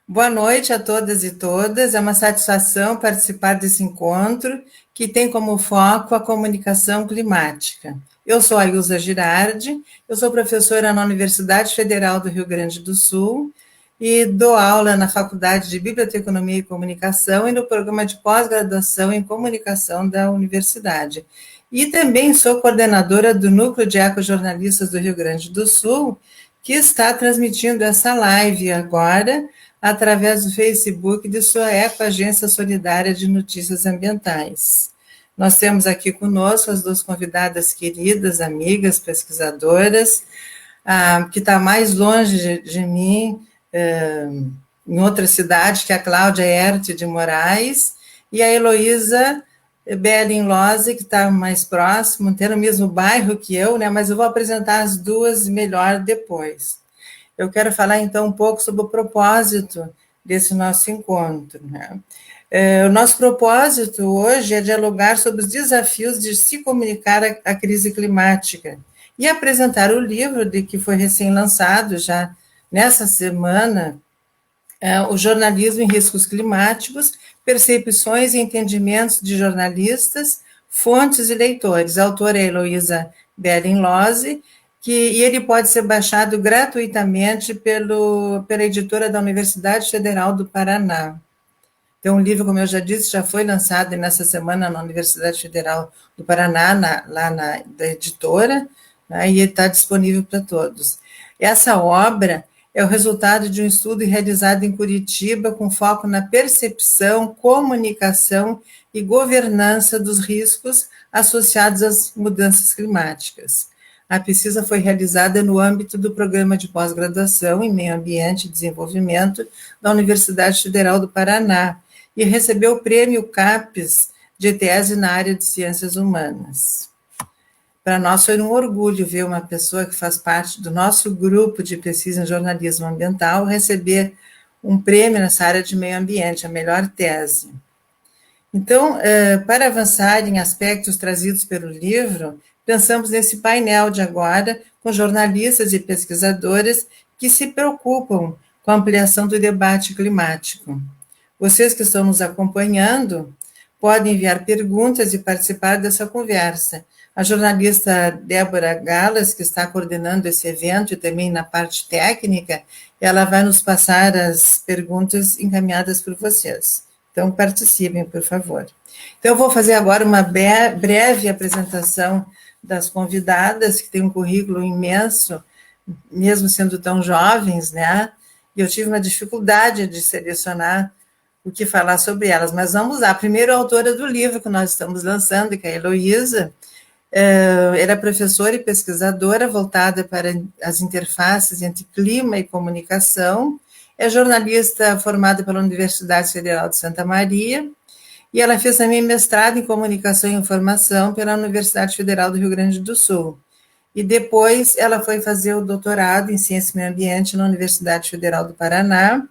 Boa noite a todas e todas. É uma satisfação participar desse encontro que tem como foco a comunicação climática. Eu sou a Ilza Girardi, eu sou professora na Universidade Federal do Rio Grande do Sul e dou aula na Faculdade de Biblioteconomia e Comunicação e no programa de pós-graduação em comunicação da universidade. E também sou coordenadora do Núcleo de Ecojornalistas do Rio Grande do Sul, que está transmitindo essa live agora através do Facebook de sua Ecoagência Solidária de Notícias Ambientais. Nós temos aqui conosco as duas convidadas queridas, amigas, pesquisadoras, que está mais longe de mim, em outra cidade, que é a Cláudia Erte de Moraes, e a Heloísa Belling Lose, que está mais próximo, tem no mesmo bairro que eu, né, mas eu vou apresentar as duas melhor depois. Eu quero falar, então, um pouco sobre o propósito desse nosso encontro, né? O nosso propósito hoje é dialogar sobre os desafios de se comunicar a crise climática e apresentar o livro de que foi recém-lançado já nessa semana, o Jornalismo em Riscos Climáticos, Percepções e Entendimentos de Jornalistas, Fontes e Leitores. A autora é Heloísa Belling Lose, e ele pode ser baixado gratuitamente pela editora da Universidade Federal do Paraná. Então, o livro, como eu já disse, já foi lançado nessa semana na Universidade Federal do Paraná, da editora, né, e está disponível para todos. Essa obra é o resultado de um estudo realizado em Curitiba com foco na percepção, comunicação e governança dos riscos associados às mudanças climáticas. A pesquisa foi realizada no âmbito do Programa de Pós-Graduação em Meio Ambiente e Desenvolvimento da Universidade Federal do Paraná e recebeu o Prêmio CAPES de tese na área de Ciências Humanas. Para nós foi um orgulho ver uma pessoa que faz parte do nosso grupo de pesquisa em jornalismo ambiental receber um prêmio nessa área de meio ambiente, a melhor tese. Então, para avançar em aspectos trazidos pelo livro, pensamos nesse painel de agora com jornalistas e pesquisadoras que se preocupam com a ampliação do debate climático. Vocês que estão nos acompanhando podem enviar perguntas e participar dessa conversa. A jornalista Débora Galas, que está coordenando esse evento e também na parte técnica, ela vai nos passar as perguntas encaminhadas por vocês. Então, participem, por favor. Então, eu vou fazer agora uma breve apresentação das convidadas, que têm um currículo imenso, mesmo sendo tão jovens, né? E eu tive uma dificuldade de selecionar o que falar sobre elas, mas vamos lá. Primeiro, a autora do livro que nós estamos lançando, que é a Heloísa, era professora e pesquisadora voltada para as interfaces entre clima e comunicação, é jornalista formada pela Universidade Federal de Santa Maria, e ela fez também mestrado em comunicação e informação pela Universidade Federal do Rio Grande do Sul. E depois ela foi fazer o doutorado em Ciência e Meio Ambiente na Universidade Federal do Paraná,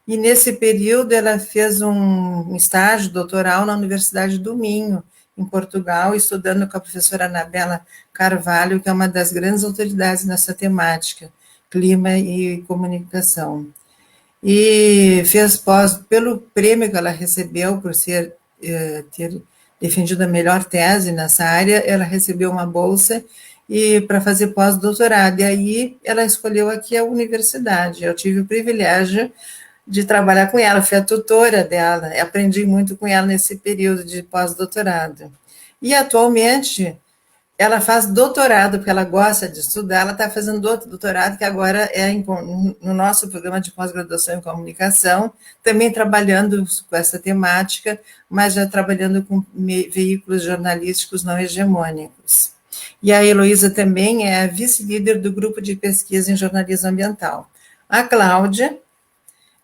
e nesse período ela fez um estágio doutoral na Universidade do Minho, em Portugal, estudando com a professora Anabela Carvalho, que é uma das grandes autoridades nessa temática, clima e comunicação. E fez pós, pelo prêmio que ela recebeu por ter defendido a melhor tese nessa área, ela recebeu uma bolsa e para fazer pós-doutorado, e aí ela escolheu aqui a universidade. Eu tive o privilégio de trabalhar com ela, fui a tutora dela, aprendi muito com ela nesse período de pós-doutorado. E atualmente ela faz doutorado, porque ela gosta de estudar, ela está fazendo outro doutorado, que agora é no nosso programa de pós-graduação em comunicação, também trabalhando com essa temática, mas já trabalhando com veículos jornalísticos não hegemônicos. E a Heloísa também é a vice-líder do grupo de pesquisa em jornalismo ambiental. A Cláudia,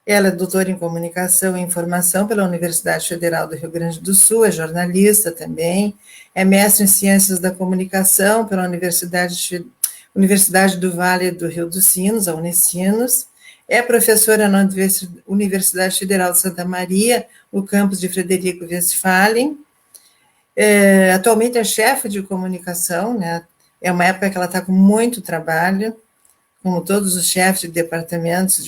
ela é doutora em comunicação e informação pela Universidade Federal do Rio Grande do Sul, é jornalista também, é mestre em ciências da comunicação pela Universidade do Vale do Rio dos Sinos, a Unicinos, é professora na Universidade Federal de Santa Maria, no campus de Frederico Westphalen, atualmente é chefe de comunicação, né? É uma época que ela está com muito trabalho, como todos os chefes de departamentos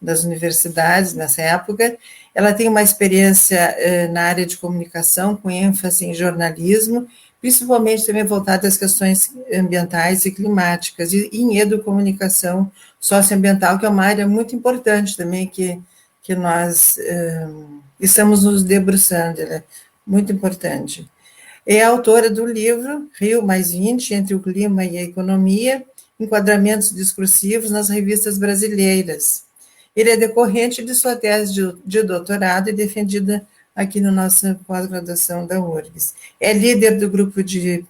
das universidades nessa época. Ela tem uma experiência na área de comunicação, com ênfase em jornalismo, principalmente também voltada às questões ambientais e climáticas, e em educomunicação socioambiental, que é uma área muito importante também, que nós estamos nos debruçando, ela é muito importante. É autora do livro Rio +20, Entre o Clima e a Economia, Enquadramentos Discursivos nas Revistas Brasileiras. Ele é decorrente de sua tese de doutorado e defendida aqui na nossa pós-graduação da URGS. É líder do grupo de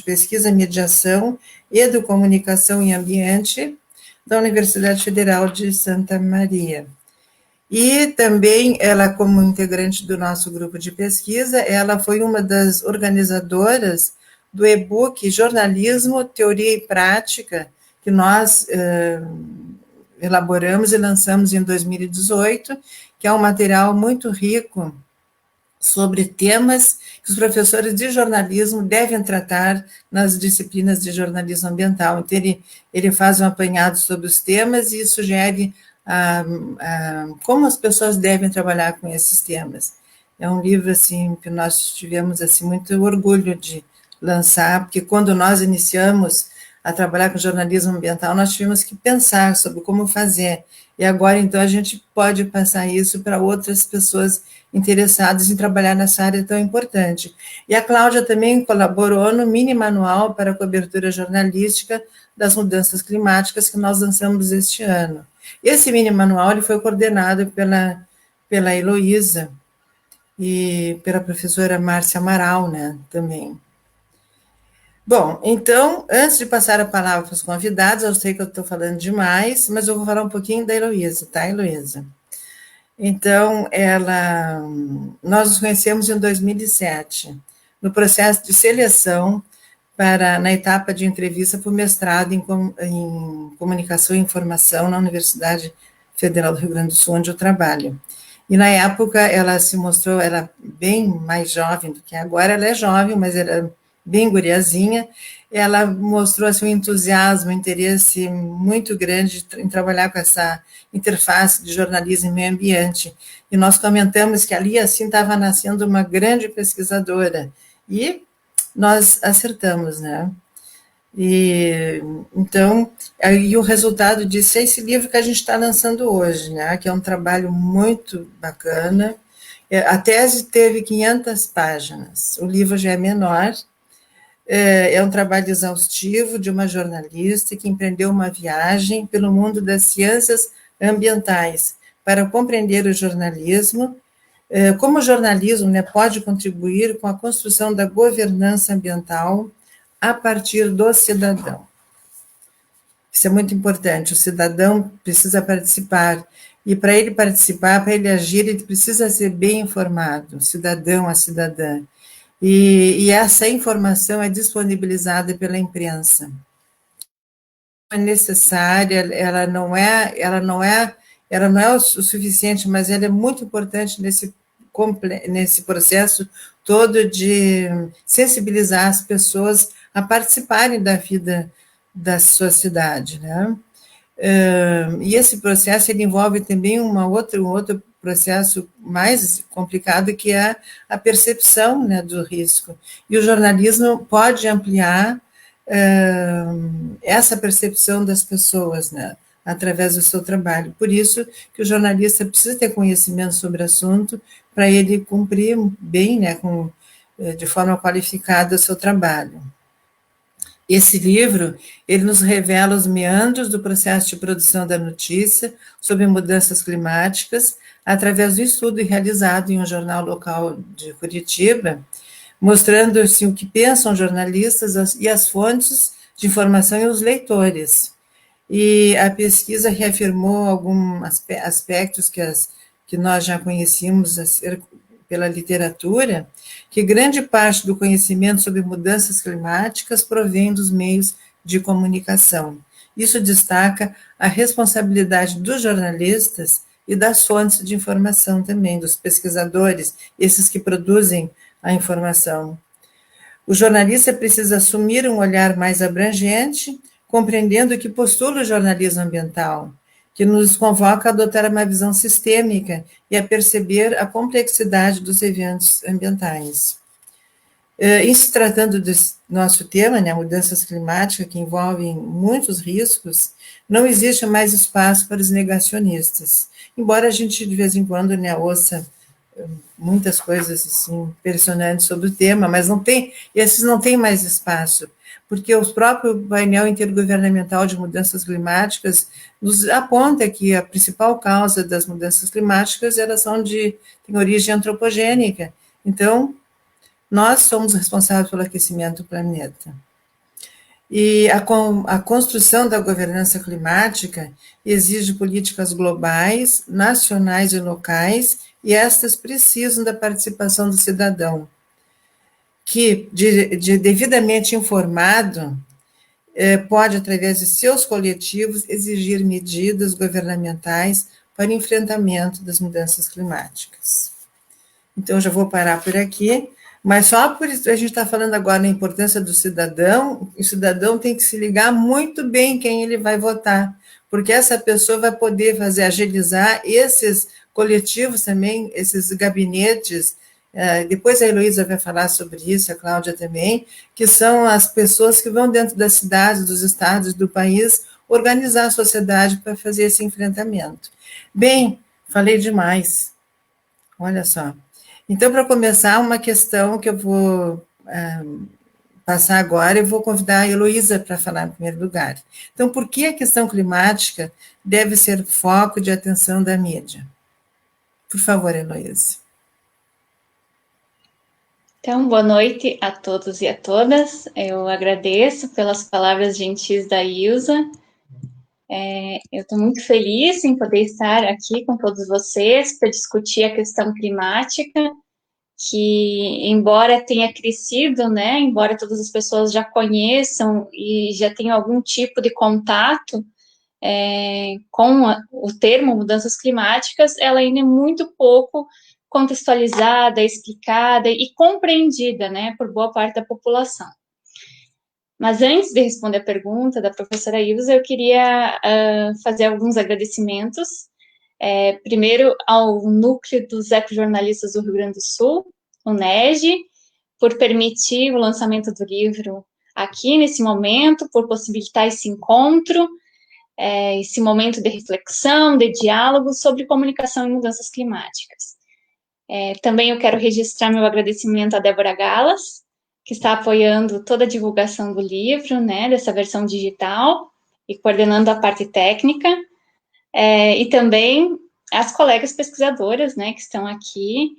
pesquisa, mediação, educomunicação e ambiente da Universidade Federal de Santa Maria. E também ela, como integrante do nosso grupo de pesquisa, ela foi uma das organizadoras do e-book Jornalismo, Teoria e Prática, que nós elaboramos e lançamos em 2018, que é um material muito rico sobre temas que os professores de jornalismo devem tratar nas disciplinas de jornalismo ambiental. Então, ele faz um apanhado sobre os temas e sugere como as pessoas devem trabalhar com esses temas. É um livro assim que nós tivemos assim muito orgulho de lançar, porque quando nós iniciamos a trabalhar com jornalismo ambiental, nós tivemos que pensar sobre como fazer. E agora, então, a gente pode passar isso para outras pessoas interessadas em trabalhar nessa área tão importante. E a Cláudia também colaborou no mini manual para a cobertura jornalística das mudanças climáticas que nós lançamos este ano. Esse mini manual ele foi coordenado pela Heloísa e pela professora Márcia Amaral, né, também. Bom, então, antes de passar a palavra para os convidados, eu sei que eu estou falando demais, mas eu vou falar um pouquinho da Heloísa, tá, Heloísa? Então, nós nos conhecemos em 2007, no processo de seleção na etapa de entrevista para o mestrado em Comunicação e Informação na Universidade Federal do Rio Grande do Sul, onde eu trabalho. E, na época, ela se mostrou, ela bem mais jovem do que agora, ela é jovem, mas ela é bem guriazinha, ela mostrou assim, um entusiasmo, um interesse muito grande em trabalhar com essa interface de jornalismo e meio ambiente. E nós comentamos que ali, assim, estava nascendo uma grande pesquisadora. E nós acertamos, né? E, então, aí o resultado disso é esse livro que a gente está lançando hoje, né? Que é um trabalho muito bacana. A tese teve 500 páginas, o livro já é menor. É um trabalho exaustivo de uma jornalista que empreendeu uma viagem pelo mundo das ciências ambientais para compreender o jornalismo, como o jornalismo, né, pode contribuir com a construção da governança ambiental a partir do cidadão. Isso é muito importante, o cidadão precisa participar, e para ele participar, para ele agir, ele precisa ser bem informado, o cidadão, a cidadã. E essa informação é disponibilizada pela imprensa. É necessária, ela não é o suficiente, mas ela é muito importante nesse processo todo de sensibilizar as pessoas a participarem da vida da sua cidade, né? E esse processo ele envolve também um outro processo mais complicado, que é a percepção, né, do risco. E o jornalismo pode ampliar essa percepção das pessoas, né, através do seu trabalho. Por isso que o jornalista precisa ter conhecimento sobre o assunto para ele cumprir bem, né, de forma qualificada o seu trabalho. Esse livro, ele nos revela os meandros do processo de produção da notícia sobre mudanças climáticas, através do estudo realizado em um jornal local de Curitiba, mostrando assim, o que pensam jornalistas e as fontes de informação e os leitores. E a pesquisa reafirmou alguns aspectos que nós já conhecíamos pela literatura, que grande parte do conhecimento sobre mudanças climáticas provém dos meios de comunicação. Isso destaca a responsabilidade dos jornalistas e das fontes de informação também, dos pesquisadores, esses que produzem a informação. O jornalista precisa assumir um olhar mais abrangente, compreendendo o que postula o jornalismo ambiental, que nos convoca a adotar uma visão sistêmica e a perceber a complexidade dos eventos ambientais. Em se tratando do nosso tema, né, mudanças climáticas, que envolvem muitos riscos, não existe mais espaço para os negacionistas. Embora a gente, de vez em quando, né, ouça muitas coisas assim, impressionantes sobre o tema, mas esses não têm mais espaço, porque o próprio painel intergovernamental de mudanças climáticas nos aponta que a principal causa das mudanças climáticas tem origem antropogênica. Então, nós somos responsáveis pelo aquecimento do planeta. E a construção da governança climática exige políticas globais, nacionais e locais, e estas precisam da participação do cidadão, que, devidamente informado, pode, através de seus coletivos, exigir medidas governamentais para enfrentamento das mudanças climáticas. Então, já vou parar por aqui, mas só por isso a gente está falando agora da importância do cidadão, o cidadão tem que se ligar muito bem quem ele vai votar, porque essa pessoa vai poder agilizar esses coletivos também, esses gabinetes, depois a Heloísa vai falar sobre isso, a Cláudia também, que são as pessoas que vão dentro das cidades, dos estados, do país, organizar a sociedade para fazer esse enfrentamento. Bem, falei demais, olha só. Então, para começar, uma questão que eu vou passar agora, eu vou convidar a Heloísa para falar em primeiro lugar. Então, por que a questão climática deve ser foco de atenção da mídia? Por favor, Heloísa. Então, boa noite a todos e a todas. Eu agradeço pelas palavras gentis da Ilza. Eu estou muito feliz em poder estar aqui com todos vocês para discutir a questão climática, que, embora tenha crescido, né, embora todas as pessoas já conheçam e já tenham algum tipo de contato com o termo mudanças climáticas, ela ainda é muito pouco contextualizada, explicada e compreendida, né, por boa parte da população. Mas antes de responder a pergunta da professora Ilza, eu queria fazer alguns agradecimentos. Primeiro, ao Núcleo dos Ecojornalistas do Rio Grande do Sul, o NEG, por permitir o lançamento do livro aqui nesse momento, por possibilitar esse encontro, esse momento de reflexão, de diálogo sobre comunicação e mudanças climáticas. Também eu quero registrar meu agradecimento à Débora Galas, que está apoiando toda a divulgação do livro, né, dessa versão digital, e coordenando a parte técnica, e também as colegas pesquisadoras, né, que estão aqui,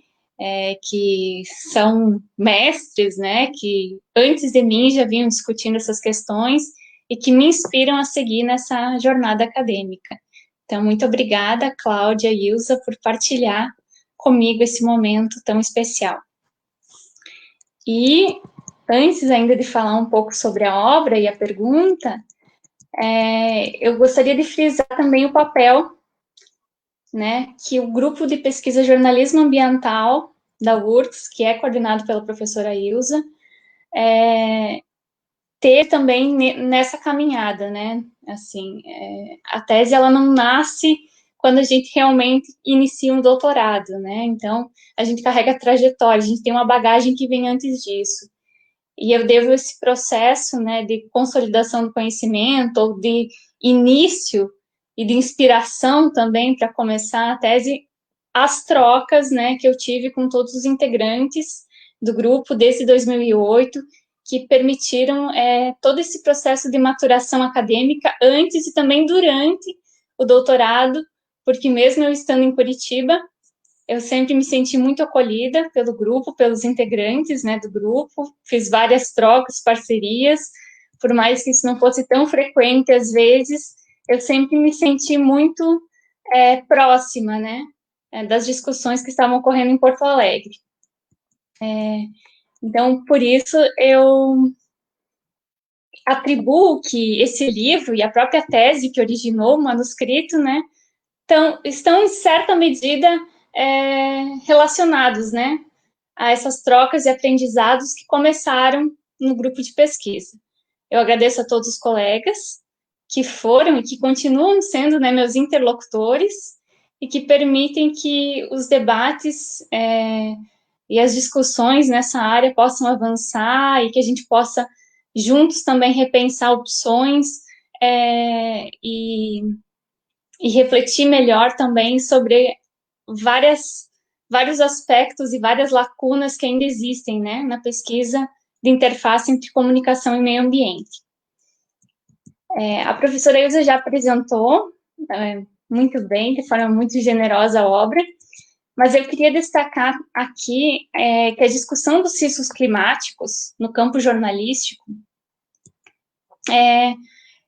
que são mestres, né, que antes de mim já vinham discutindo essas questões e que me inspiram a seguir nessa jornada acadêmica. Então, muito obrigada, Cláudia e Ilza, por partilhar comigo esse momento tão especial. E, antes ainda de falar um pouco sobre a obra e a pergunta, eu gostaria de frisar também o papel, né, que o grupo de pesquisa Jornalismo Ambiental da URGS, que é coordenado pela professora Ilza, ter também nessa caminhada, né, assim, a tese, ela não nasce quando a gente realmente inicia um doutorado, né, então, a gente carrega a trajetória, a gente tem uma bagagem que vem antes disso, e eu devo esse processo, né, de consolidação do conhecimento, ou de início e de inspiração também para começar a tese, as trocas, né, que eu tive com todos os integrantes do grupo desde 2008, que permitiram todo esse processo de maturação acadêmica antes e também durante o doutorado, porque mesmo eu estando em Curitiba, eu sempre me senti muito acolhida pelo grupo, pelos integrantes, né, do grupo, fiz várias trocas, parcerias, por mais que isso não fosse tão frequente às vezes, eu sempre me senti muito próxima, né, das discussões que estavam ocorrendo em Porto Alegre. Então, por isso, eu atribuo que esse livro e a própria tese que originou o manuscrito, né, estão, em certa medida, relacionados, né, a essas trocas e aprendizados que começaram no grupo de pesquisa. Eu agradeço a todos os colegas que foram e que continuam sendo, né, meus interlocutores e que permitem que os debates e as discussões nessa área possam avançar e que a gente possa juntos também repensar opções e refletir melhor também sobre vários aspectos e várias lacunas que ainda existem, né, na pesquisa de interface entre comunicação e meio ambiente. A professora Ilza já apresentou muito bem, de forma muito generosa a obra, mas eu queria destacar aqui que a discussão dos riscos climáticos no campo jornalístico é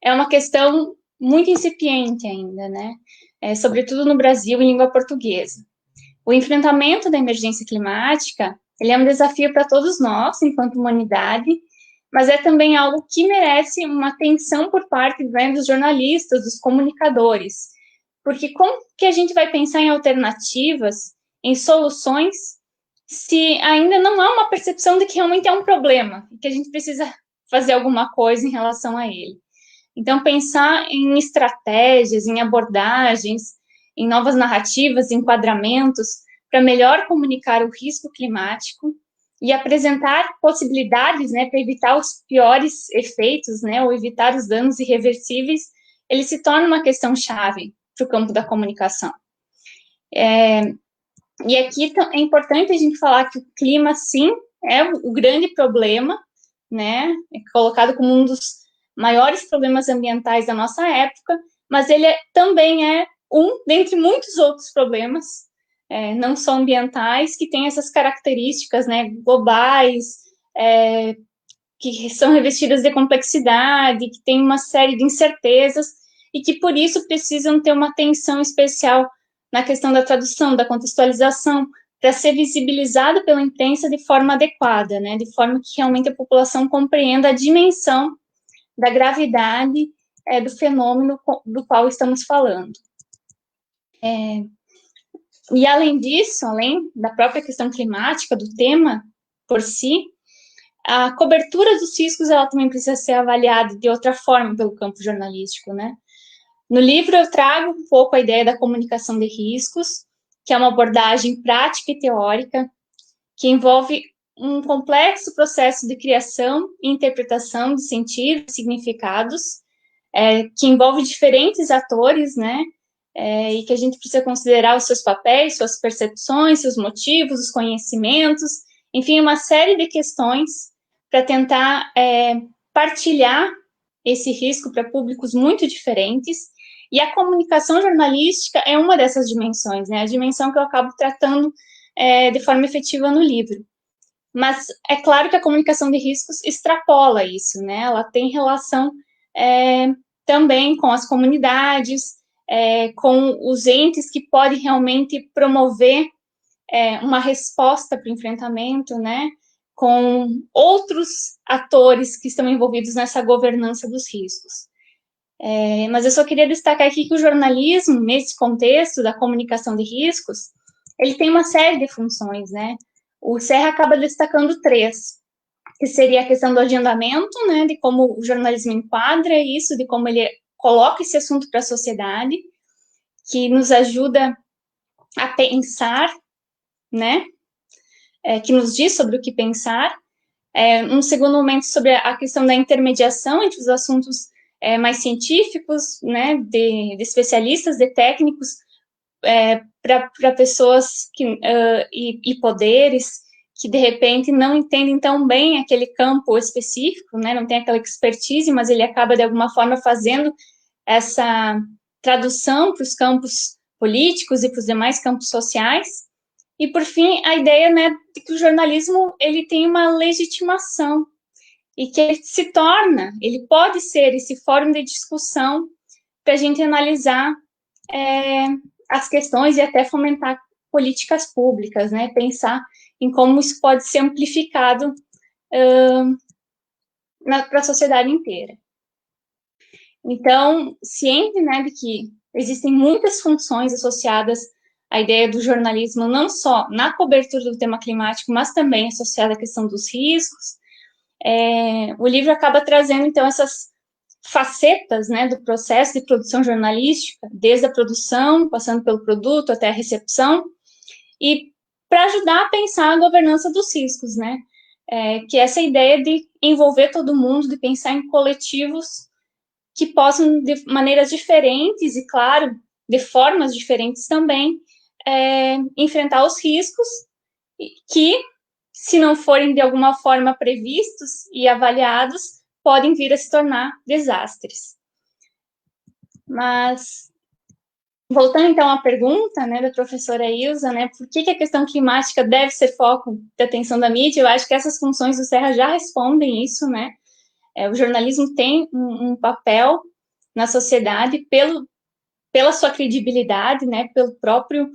uma questão muito incipiente ainda, né? Sobretudo no Brasil, em língua portuguesa. O enfrentamento da emergência climática, ele é um desafio para todos nós, enquanto humanidade, mas é também algo que merece uma atenção por parte, né, dos jornalistas, dos comunicadores, porque como que a gente vai pensar em alternativas, em soluções, se ainda não há uma percepção de que realmente é um problema, e que a gente precisa fazer alguma coisa em relação a ele. Então, pensar em estratégias, em abordagens, em novas narrativas, enquadramentos, para melhor comunicar o risco climático e apresentar possibilidades, né, para evitar os piores efeitos, né, ou evitar os danos irreversíveis, ele se torna uma questão chave para o campo da comunicação. E aqui é importante a gente falar que o clima, sim, é o grande problema, né, é colocado como um dos maiores problemas ambientais da nossa época, mas ele também é um dentre muitos outros problemas, não só ambientais, que têm essas características, né, globais, que são revestidas de complexidade, que têm uma série de incertezas, e que, por isso, precisam ter uma atenção especial na questão da tradução, da contextualização, para ser visibilizado pela imprensa de forma adequada, né, de forma que realmente a população compreenda a dimensão da gravidade do fenômeno do qual estamos falando. E, além disso, além da própria questão climática, do tema por si, a cobertura dos riscos, ela também precisa ser avaliada de outra forma pelo campo jornalístico, né? No livro eu trago um pouco a ideia da comunicação de riscos, que é uma abordagem prática e teórica, que envolve um complexo processo de criação e interpretação de sentidos, significados, que envolve diferentes atores, né, e que a gente precisa considerar os seus papéis, suas percepções, seus motivos, os conhecimentos, enfim, uma série de questões para tentar partilhar esse risco para públicos muito diferentes, e a comunicação jornalística é uma dessas dimensões, né, a dimensão que eu acabo tratando de forma efetiva no livro. Mas é claro que a comunicação de riscos extrapola isso, né? Ela tem relação também com as comunidades, com os entes que podem realmente promover uma resposta para o enfrentamento, né? Com outros atores que estão envolvidos nessa governança dos riscos. Mas eu só queria destacar aqui que o jornalismo, nesse contexto da comunicação de riscos, ele tem uma série de funções, né? O Serra acaba destacando 3, que seria a questão do agendamento, né, de como o jornalismo enquadra isso, de como ele coloca esse assunto para a sociedade, que nos ajuda a pensar, né, que nos diz sobre o que pensar. Um segundo momento sobre a questão da intermediação entre os assuntos mais científicos, né, de especialistas, de técnicos, para pessoas e poderes que, de repente, não entendem tão bem aquele campo específico, né, não tem aquela expertise, mas ele acaba, de alguma forma, fazendo essa tradução para os campos políticos e para os demais campos sociais. E, por fim, a ideia, né, de que o jornalismo ele tem uma legitimação e que ele se torna, ele pode ser esse fórum de discussão para a gente analisar as questões e até fomentar políticas públicas, né? Pensar em como isso pode ser amplificado para a sociedade inteira. Então, ciente, né, de que existem muitas funções associadas à ideia do jornalismo, não só na cobertura do tema climático, mas também associada à questão dos riscos, o livro acaba trazendo, então, essas facetas, né, do processo de produção jornalística, desde a produção, passando pelo produto até a recepção, e para ajudar a pensar a governança dos riscos, né? Que é essa ideia de envolver todo mundo, de pensar em coletivos que possam, de maneiras diferentes e, claro, de formas diferentes também, enfrentar os riscos que, se não forem de alguma forma previstos e avaliados, podem vir a se tornar desastres. Mas, voltando então à pergunta, né, da professora Ilza, né, por que a questão climática deve ser foco de atenção da mídia? Eu acho que essas funções do Serra já respondem isso, né? O jornalismo tem um papel na sociedade pela sua credibilidade, né, pelo próprio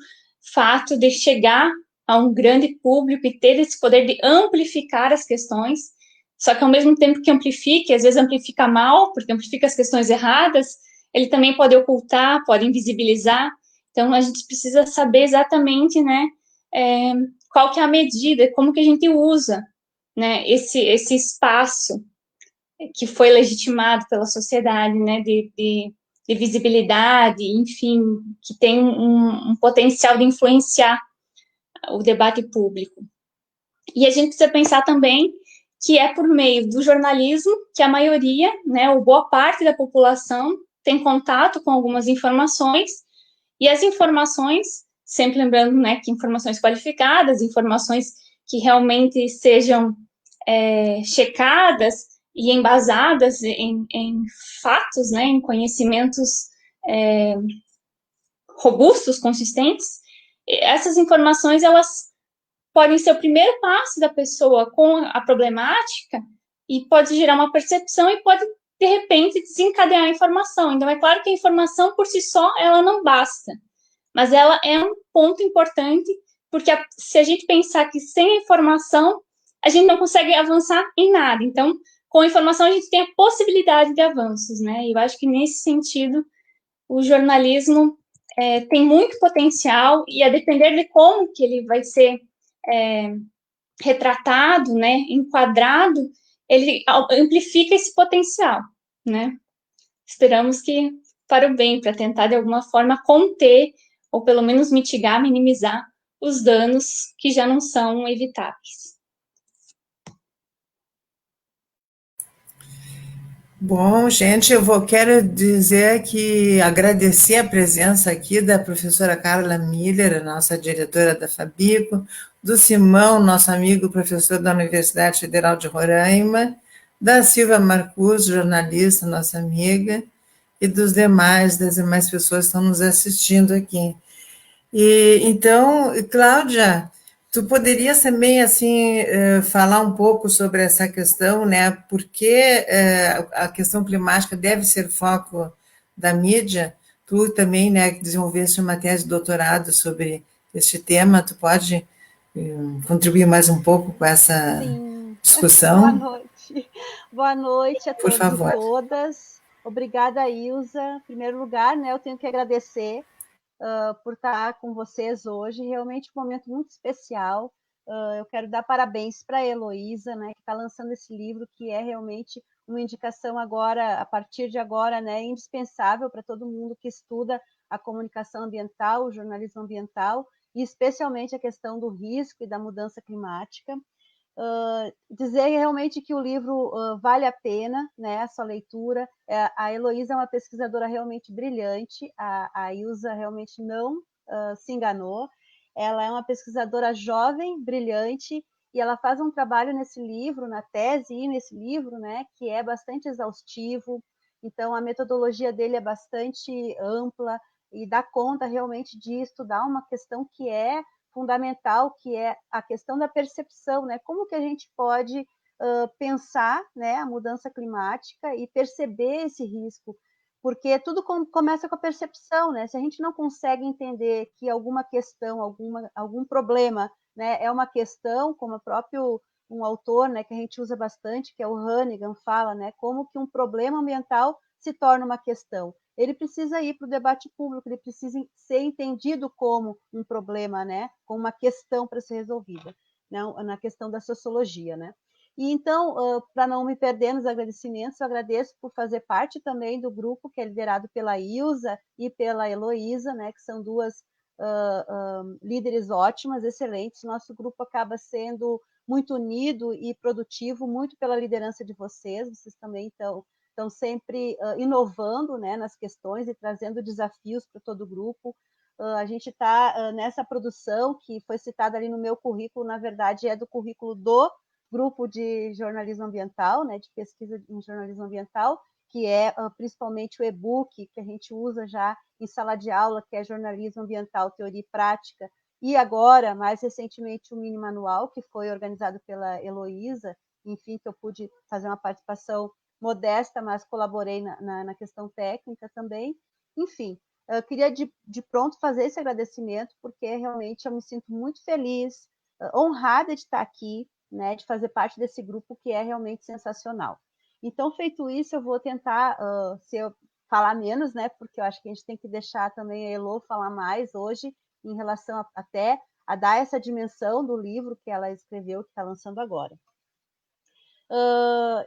fato de chegar a um grande público e ter esse poder de amplificar as questões, só que ao mesmo tempo que amplifica, às vezes amplifica mal, porque amplifica as questões erradas, ele também pode ocultar, pode invisibilizar, então a gente precisa saber exatamente, né, qual que é a medida, como que a gente usa, né, esse espaço que foi legitimado pela sociedade, né, de visibilidade, enfim, que tem um potencial de influenciar o debate público. E a gente precisa pensar também que é por meio do jornalismo que a maioria, né, ou boa parte da população tem contato com algumas informações, e as informações, sempre lembrando, né, que informações qualificadas, informações que realmente sejam checadas e embasadas em fatos, né, em conhecimentos robustos, consistentes, essas informações, elas podem ser o primeiro passo da pessoa com a problemática e pode gerar uma percepção e pode, de repente, desencadear a informação. Então, é claro que a informação, por si só, ela não basta, mas ela é um ponto importante, porque se a gente pensar que sem a informação, a gente não consegue avançar em nada. Então, com a informação, a gente tem a possibilidade de avanços, né? E eu acho que, nesse sentido, o jornalismo tem muito potencial, e a depender de como que ele vai ser retratado, né, enquadrado, ele amplifica esse potencial, né? Esperamos que para o bem, para tentar, de alguma forma, conter, ou pelo menos mitigar, minimizar os danos que já não são evitáveis. Bom, gente, quero dizer que agradecer a presença aqui da professora Carla Miller, a nossa diretora da Fabico, do Simão, nosso amigo professor da Universidade Federal de Roraima, da Silvia Marcus, jornalista, nossa amiga, e das demais pessoas que estão nos assistindo aqui. E então, Cláudia, tu poderias também assim falar um pouco sobre essa questão, né? Por que a questão climática deve ser foco da mídia? Tu também, né, desenvolveste uma tese de doutorado sobre este tema. Tu pode contribuir mais um pouco com essa Sim. discussão? Boa noite. Boa noite a Por todos favor. e todas. Obrigada, Ilza. Em primeiro lugar, né, eu tenho que agradecer por estar com vocês hoje. Realmente um momento muito especial. Eu quero dar parabéns para a Heloísa, né, que está lançando esse livro, que é realmente uma indicação agora, a partir de agora, né, indispensável para todo mundo que estuda a comunicação ambiental, o jornalismo ambiental, e especialmente a questão do risco e da mudança climática. Dizer realmente que o livro vale a pena, né, a sua leitura. A Heloísa é uma pesquisadora realmente brilhante, a Ilza realmente não se enganou. Ela é uma pesquisadora jovem, brilhante, e ela faz um trabalho nesse livro, na tese e nesse livro, né, que é bastante exaustivo. Então, a metodologia dele é bastante ampla e dá conta realmente de estudar uma questão que é fundamental, que é a questão da percepção, né? Como que a gente pode pensar, né, a mudança climática e perceber esse risco, porque tudo começa com a percepção, né? Se a gente não consegue entender que alguma questão, algum problema, né, é uma questão, como o próprio um autor, né, que a gente usa bastante, que é o Hannigan, fala, né, como que um problema ambiental se torna uma questão. Ele precisa ir para o debate público, ele precisa ser entendido como um problema, né, como uma questão para ser resolvida, né, na questão da sociologia, né. E então, para não me perder nos agradecimentos, eu agradeço por fazer parte também do grupo que é liderado pela Ilza e pela Heloísa, né, que são duas líderes ótimas, excelentes. Nosso grupo acaba sendo muito unido e produtivo, muito pela liderança de vocês. Vocês também estão sempre inovando, né, nas questões e trazendo desafios para todo o grupo. A gente está nessa produção que foi citada ali no meu currículo, na verdade é do currículo do grupo de jornalismo ambiental, né, de pesquisa em jornalismo ambiental, que é principalmente o e-book que a gente usa já em sala de aula, que é jornalismo ambiental, teoria e prática, e agora, mais recentemente, o mini manual, que foi organizado pela Heloísa, enfim, que eu pude fazer uma participação modesta, mas colaborei na questão técnica também. Enfim, eu queria de pronto fazer esse agradecimento, porque realmente eu me sinto muito feliz, honrada de estar aqui, né, de fazer parte desse grupo que é realmente sensacional. Então, feito isso, eu vou tentar, se eu falar menos, né, porque eu acho que a gente tem que deixar também a Elo falar mais hoje, em relação até a dar essa dimensão do livro que ela escreveu, que está lançando agora.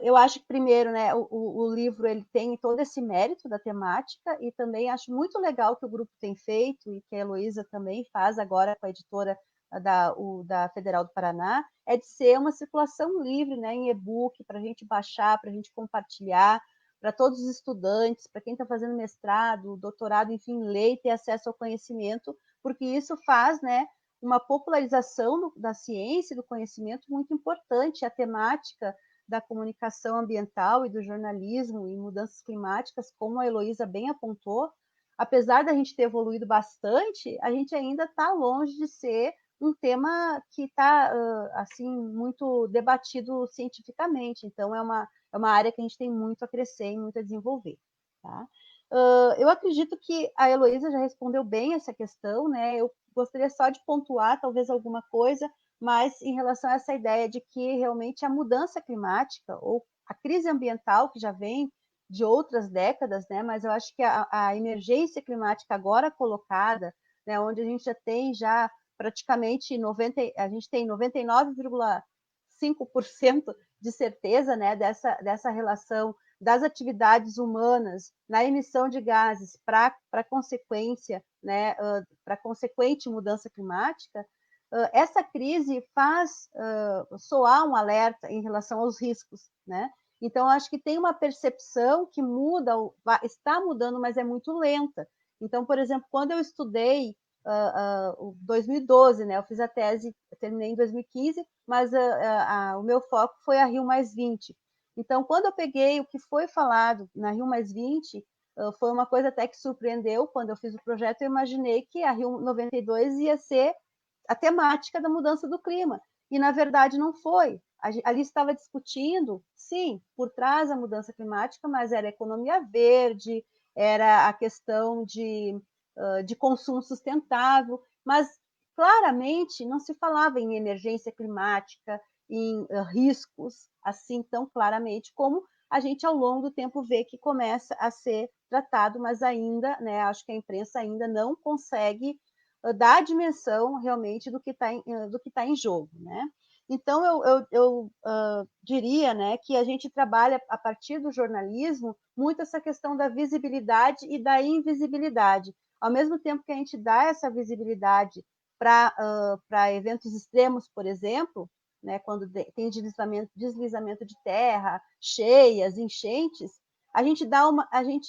Eu acho que, primeiro, né, o livro ele tem todo esse mérito da temática, e também acho muito legal que o grupo tem feito, e que a Heloísa também faz agora com a editora da Federal do Paraná, é de ser uma circulação livre, né, em e-book, para a gente baixar, para a gente compartilhar, para todos os estudantes, para quem está fazendo mestrado, doutorado, enfim, ler e ter acesso ao conhecimento, porque isso faz, né, uma popularização da ciência e do conhecimento muito importante. A temática da comunicação ambiental e do jornalismo em mudanças climáticas, como a Heloísa bem apontou, apesar da gente ter evoluído bastante, a gente ainda está longe de ser um tema que está assim muito debatido cientificamente. Então, é uma área que a gente tem muito a crescer e muito a desenvolver. Tá? Eu acredito que a Heloísa já respondeu bem essa questão, né? Eu gostaria só de pontuar talvez alguma coisa, mas em relação a essa ideia de que realmente a mudança climática ou a crise ambiental, que já vem de outras décadas, né? Mas eu acho que a emergência climática agora colocada, né, onde a gente já tem praticamente 99,5% de certeza, né, dessa relação das atividades humanas na emissão de gases para consequência, né, para consequente mudança climática. Essa crise faz soar um alerta em relação aos riscos, né? Então, acho que tem uma percepção que muda, está mudando, mas é muito lenta. Então, por exemplo, quando eu estudei 2012, né? Eu fiz a tese, terminei em 2015, mas o meu foco foi a Rio+20. Então, quando eu peguei o que foi falado na Rio+20, foi uma coisa até que surpreendeu. Quando eu fiz o projeto, eu imaginei que a Rio 92 ia ser a temática da mudança do clima. E, na verdade, não foi. Ali estava discutindo, sim, por trás da mudança climática, mas era a economia verde, era a questão de consumo sustentável, mas claramente não se falava em emergência climática, em riscos, assim tão claramente como a gente ao longo do tempo vê que começa a ser tratado, mas ainda, né, acho que a imprensa ainda não consegue dar a dimensão realmente do que está em jogo, né? Então, eu diria, né, que a gente trabalha, a partir do jornalismo, muito essa questão da visibilidade e da invisibilidade. Ao mesmo tempo que a gente dá essa visibilidade para eventos extremos, por exemplo, né, quando tem deslizamento de terra, cheias, enchentes, a gente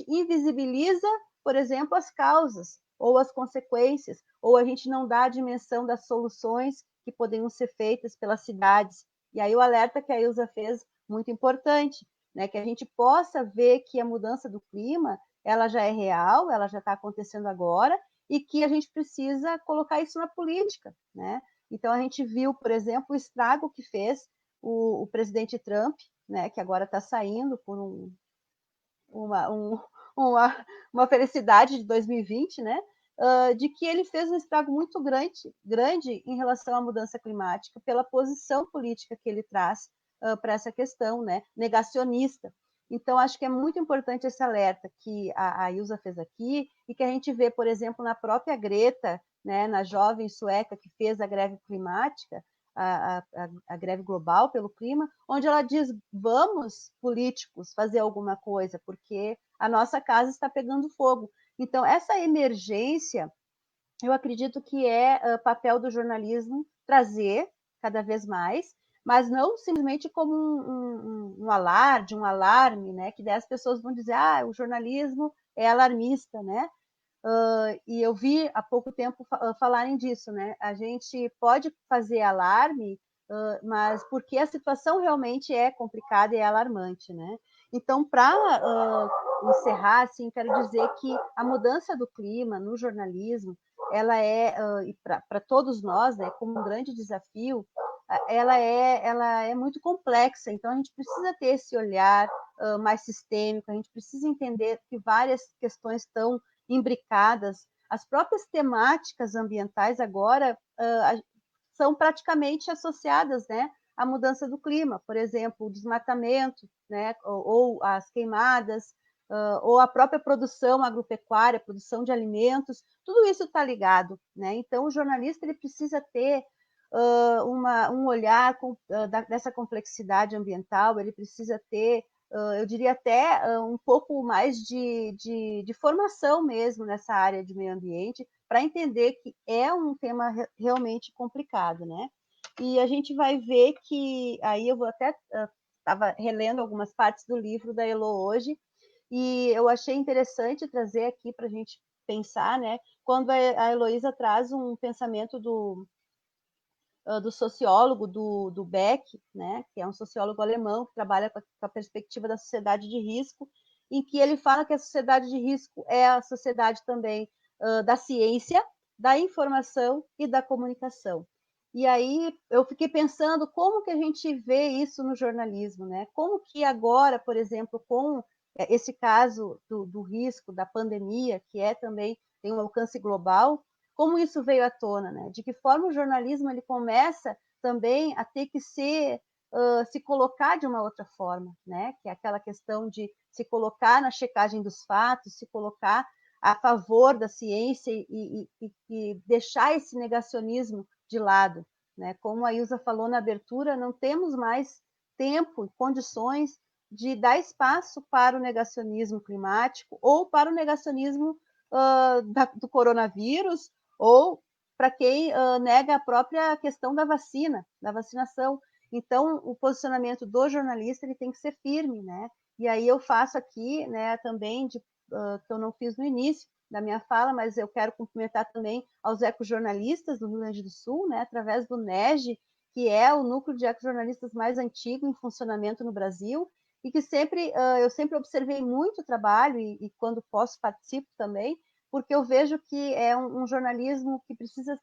invisibiliza, por exemplo, as causas ou as consequências, ou a gente não dá a dimensão das soluções que poderiam ser feitas pelas cidades. E aí o alerta que a Ilza fez, muito importante, né, que a gente possa ver que a mudança do clima ela já é real, ela já está acontecendo agora, e que a gente precisa colocar isso na política, né? Então, a gente viu, por exemplo, o estrago que fez o presidente Trump, né, que agora está saindo por uma felicidade de 2020, né, de que ele fez um estrago muito grande em relação à mudança climática, pela posição política que ele traz para essa questão, né, negacionista. Então, acho que é muito importante esse alerta que a Ilza fez aqui, e que a gente vê, por exemplo, na própria Greta, né, na jovem sueca que fez a greve climática, a greve global pelo clima, onde ela diz, vamos, políticos, fazer alguma coisa, porque a nossa casa está pegando fogo. Então, essa emergência, eu acredito que é papel do jornalismo trazer cada vez mais, mas não simplesmente como um alarde, um alarme, né? Que daí as pessoas vão dizer, o jornalismo é alarmista, né? E eu vi há pouco tempo falarem disso, né? A gente pode fazer alarme, mas porque a situação realmente é complicada e é alarmante, né? Então, para encerrar, assim, quero dizer que a mudança do clima no jornalismo, ela é, para todos nós, né, como um grande desafio, ela é muito complexa, então a gente precisa ter esse olhar mais sistêmico, a gente precisa entender que várias questões estão imbricadas, as próprias temáticas ambientais agora são praticamente associadas, né, à mudança do clima, por exemplo, o desmatamento, né, ou as queimadas, ou a própria produção agropecuária, produção de alimentos, tudo isso está ligado, né? Então, o jornalista ele precisa ter um olhar dessa complexidade ambiental, ele precisa ter, eu diria até um pouco mais de formação mesmo nessa área de meio ambiente, para entender que é um tema realmente complicado, né? E a gente vai ver que, aí eu vou até, estava relendo algumas partes do livro da Elo hoje, e eu achei interessante trazer aqui para a gente pensar, né? Quando a Heloísa traz um pensamento do sociólogo, do Beck, né? Que é um sociólogo alemão que trabalha com a perspectiva da sociedade de risco, em que ele fala que a sociedade de risco é a sociedade também da ciência, da informação e da comunicação. E aí eu fiquei pensando como que a gente vê isso no jornalismo, né? Como que agora, por exemplo, com esse caso do risco da pandemia, que também tem um alcance global, como isso veio à tona, né? De que forma o jornalismo ele começa também a ter que se colocar de uma outra forma, né? Que é aquela questão de se colocar na checagem dos fatos, se colocar a favor da ciência e deixar esse negacionismo de lado, né? Como a Ilza falou na abertura, não temos mais tempo e condições de dar espaço para o negacionismo climático ou para o negacionismo do coronavírus, ou para quem nega a própria questão da vacina, da vacinação. Então, o posicionamento do jornalista ele tem que ser firme, né? E aí eu faço aqui, né, também, que eu não fiz no início da minha fala, mas eu quero cumprimentar também aos ecojornalistas do Rio Grande do Sul, né, através do NEG, que é o núcleo de ecojornalistas mais antigo em funcionamento no Brasil, e que eu sempre observei muito o trabalho, e quando posso participo também, porque eu vejo que é um jornalismo que precisa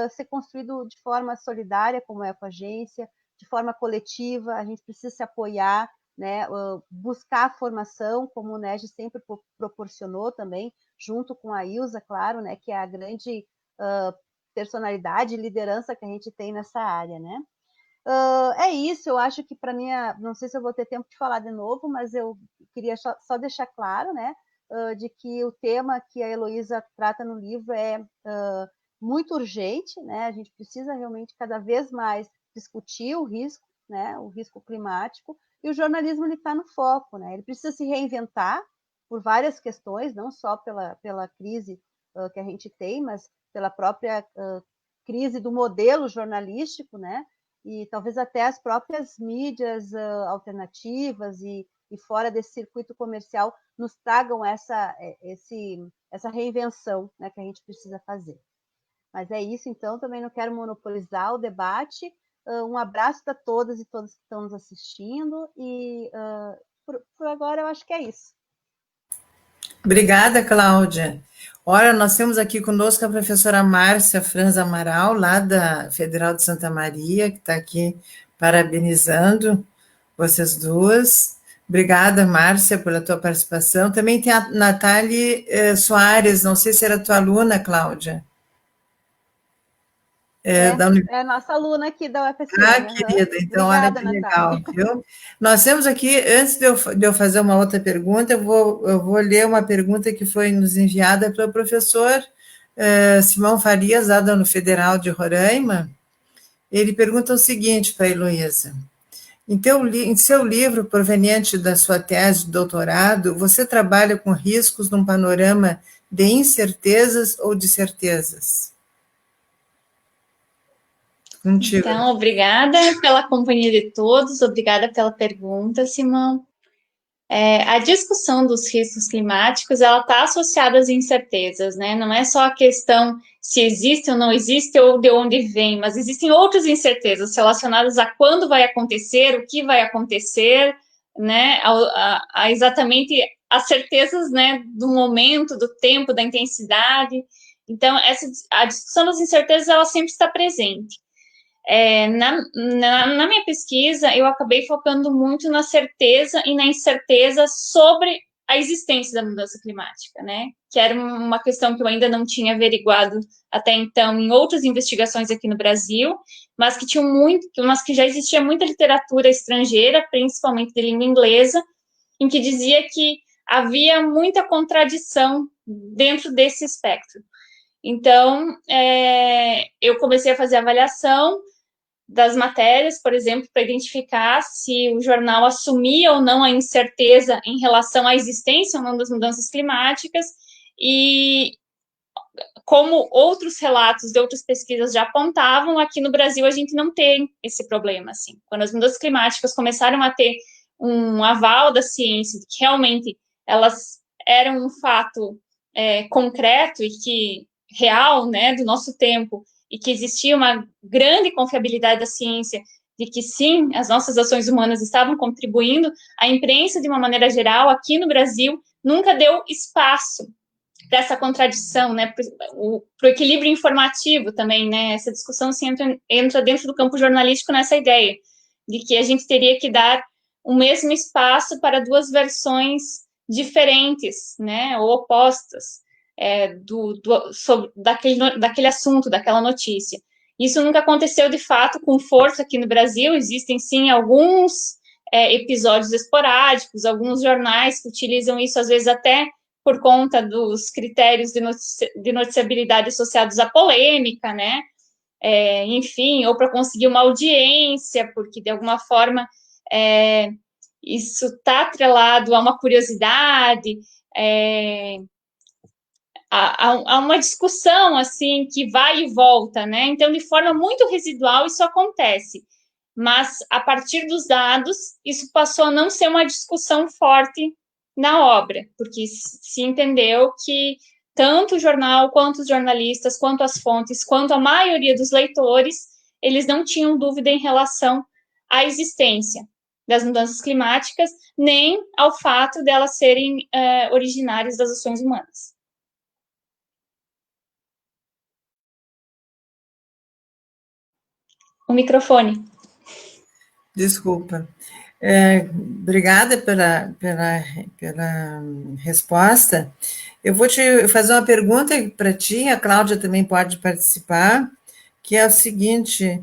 ser construído de forma solidária, como é a Ecoagência, de forma coletiva, a gente precisa se apoiar, né, buscar a formação, como o NEG sempre proporcionou também, junto com a Ilza, claro, né, que é a grande personalidade e liderança que a gente tem nessa área, né. É isso, eu acho que para mim, não sei se eu vou ter tempo de falar de novo, mas eu queria só deixar claro, né, de que o tema que a Heloísa trata no livro é muito urgente, né, a gente precisa realmente cada vez mais discutir o risco, né, o risco climático, e o jornalismo está no foco, né, ele precisa se reinventar por várias questões, não só pela crise que a gente tem, mas pela própria crise do modelo jornalístico, né, e talvez até as próprias mídias alternativas e fora desse circuito comercial nos tragam essa reinvenção, né, que a gente precisa fazer. Mas é isso, então, também não quero monopolizar o debate. Um abraço para todas e todos que estão nos assistindo, e por agora eu acho que é isso. Obrigada, Cláudia. Ora, nós temos aqui conosco a professora Márcia Franz Amaral, lá da Federal de Santa Maria, que está aqui parabenizando vocês duas. Obrigada, Márcia, pela tua participação. Também tem a Natália Soares, não sei se era tua aluna, Cláudia. É a nossa aluna aqui da UFSM. Ah, querida, então obrigada, olha que Natália. legal, viu? Nós temos aqui, antes de eu fazer uma outra pergunta, eu vou ler uma pergunta que foi nos enviada pelo professor Simão Farias, lá no Federal de Roraima. Ele pergunta o seguinte para a Heloísa: em seu livro proveniente da sua tese de doutorado, você trabalha com riscos num panorama de incertezas ou de certezas? Contigo. Então, obrigada pela companhia de todos, obrigada pela pergunta, Simão. A discussão dos riscos climáticos, ela está associada às incertezas, né? Não é só a questão se existe ou não existe ou de onde vem, mas existem outras incertezas relacionadas a quando vai acontecer, o que vai acontecer, né? A exatamente as certezas, né, do momento, do tempo, da intensidade. Então, a discussão das incertezas, ela sempre está presente. Na minha pesquisa, eu acabei focando muito na certeza e na incerteza sobre a existência da mudança climática, né? Que era uma questão que eu ainda não tinha averiguado até então em outras investigações aqui no Brasil, mas que já existia muita literatura estrangeira, principalmente de língua inglesa, em que dizia que havia muita contradição dentro desse espectro. Então, eu comecei a fazer avaliação das matérias, por exemplo, para identificar se o jornal assumia ou não a incerteza em relação à existência ou não das mudanças climáticas, e como outros relatos de outras pesquisas já apontavam, aqui no Brasil a gente não tem esse problema, assim. Quando as mudanças climáticas começaram a ter um aval da ciência, de que realmente elas eram um fato concreto e que real, né, do nosso tempo, e que existia uma grande confiabilidade da ciência de que, sim, as nossas ações humanas estavam contribuindo, a imprensa, de uma maneira geral, aqui no Brasil, nunca deu espaço para essa contradição, né, para o equilíbrio informativo também, né, essa discussão se entra dentro do campo jornalístico nessa ideia, de que a gente teria que dar o mesmo espaço para duas versões diferentes, né, ou opostas, daquele assunto, daquela notícia. Isso nunca aconteceu, de fato, com força aqui no Brasil. Existem, sim, alguns episódios esporádicos, alguns jornais que utilizam isso, às vezes, até por conta dos critérios de noticiabilidade associados à polêmica, né? Enfim, ou para conseguir uma audiência, porque, de alguma forma, isso está atrelado a uma curiosidade, há uma discussão, assim, que vai e volta, né? Então, de forma muito residual, isso acontece. Mas, a partir dos dados, isso passou a não ser uma discussão forte na obra, porque se entendeu que tanto o jornal, quanto os jornalistas, quanto as fontes, quanto a maioria dos leitores, eles não tinham dúvida em relação à existência das mudanças climáticas, nem ao fato delas serem originárias das ações humanas. O microfone. Desculpa. Obrigada pela resposta. Eu vou te fazer uma pergunta para ti, a Cláudia também pode participar, que é o seguinte: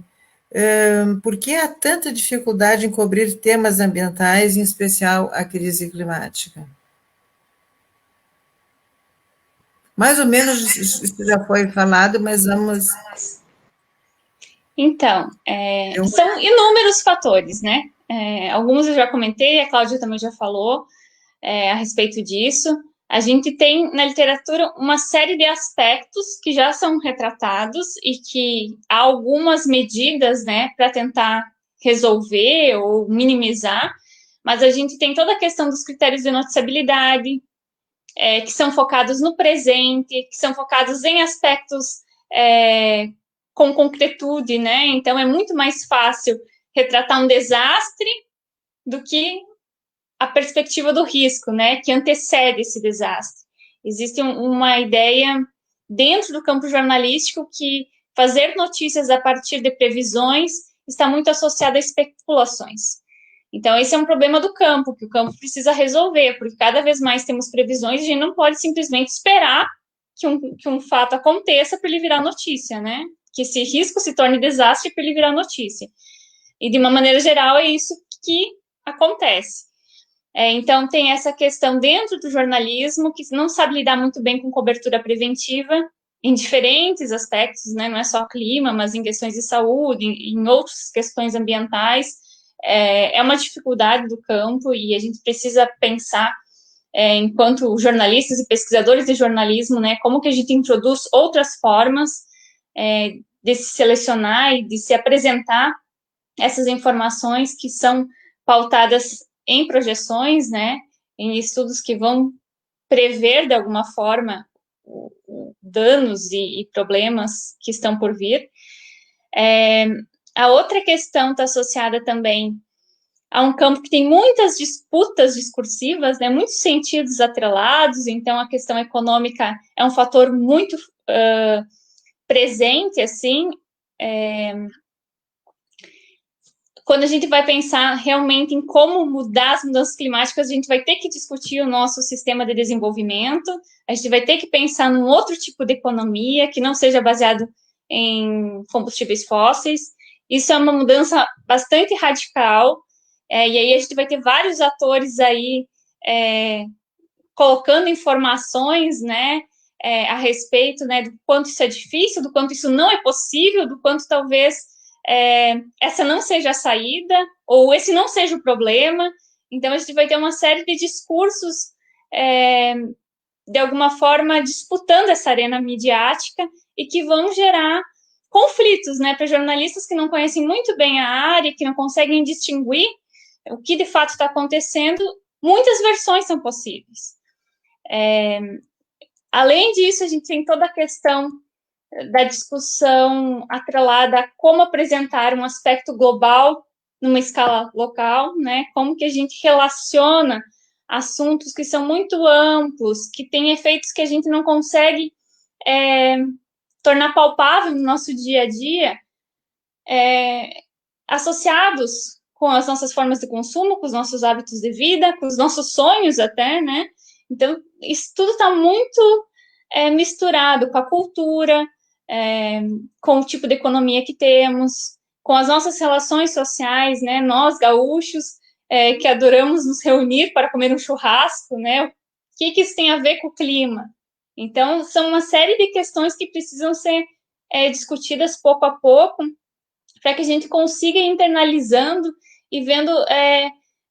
por que há tanta dificuldade em cobrir temas ambientais, em especial a crise climática? Mais ou menos isso já foi falado, mas vamos... Então, são inúmeros fatores, né? Alguns eu já comentei, a Cláudia também já falou a respeito disso. A gente tem na literatura uma série de aspectos que já são retratados e que há algumas medidas, né, para tentar resolver ou minimizar, mas a gente tem toda a questão dos critérios de noticiabilidade, que são focados no presente, que são focados em aspectos com concretude, né? Então, é muito mais fácil retratar um desastre do que a perspectiva do risco, né? Que antecede esse desastre. Existe uma ideia dentro do campo jornalístico que fazer notícias a partir de previsões está muito associado a especulações. Então, esse é um problema do campo, que o campo precisa resolver, porque cada vez mais temos previsões e a gente não pode simplesmente esperar que um fato aconteça para ele virar notícia, né? Que esse risco se torne desastre para ele virar notícia. E, de uma maneira geral, é isso que acontece. Então, tem essa questão dentro do jornalismo, que não sabe lidar muito bem com cobertura preventiva, em diferentes aspectos, né? Não é só clima, mas em questões de saúde, em outras questões ambientais, é uma dificuldade do campo e a gente precisa pensar, enquanto jornalistas e pesquisadores de jornalismo, né, como que a gente introduz outras formas de se selecionar e de se apresentar essas informações que são pautadas em projeções, né, em estudos que vão prever, de alguma forma, danos e problemas que estão por vir. A outra questão está associada também a um campo que tem muitas disputas discursivas, né, muitos sentidos atrelados, então a questão econômica é um fator muito presente, assim, quando a gente vai pensar realmente em como mudar as mudanças climáticas, a gente vai ter que discutir o nosso sistema de desenvolvimento, a gente vai ter que pensar num outro tipo de economia que não seja baseado em combustíveis fósseis. Isso é uma mudança bastante radical, e aí a gente vai ter vários atores aí colocando informações, né, a respeito, né, do quanto isso é difícil, do quanto isso não é possível, do quanto talvez essa não seja a saída, ou esse não seja o problema. Então, a gente vai ter uma série de discursos, de alguma forma, disputando essa arena midiática e que vão gerar conflitos, né, para jornalistas que não conhecem muito bem a área, que não conseguem distinguir o que de fato está acontecendo. Muitas versões são possíveis. Além disso, a gente tem toda a questão da discussão atrelada a como apresentar um aspecto global numa escala local, né? Como que a gente relaciona assuntos que são muito amplos, que têm efeitos que a gente não consegue tornar palpável no nosso dia a dia, associados com as nossas formas de consumo, com os nossos hábitos de vida, com os nossos sonhos até, né? Então, isso tudo está muito misturado com a cultura, com o tipo de economia que temos, com as nossas relações sociais, né? Nós, gaúchos, que adoramos nos reunir para comer um churrasco, né? O que isso tem a ver com o clima? Então, são uma série de questões que precisam ser discutidas pouco a pouco, para que a gente consiga ir internalizando e vendo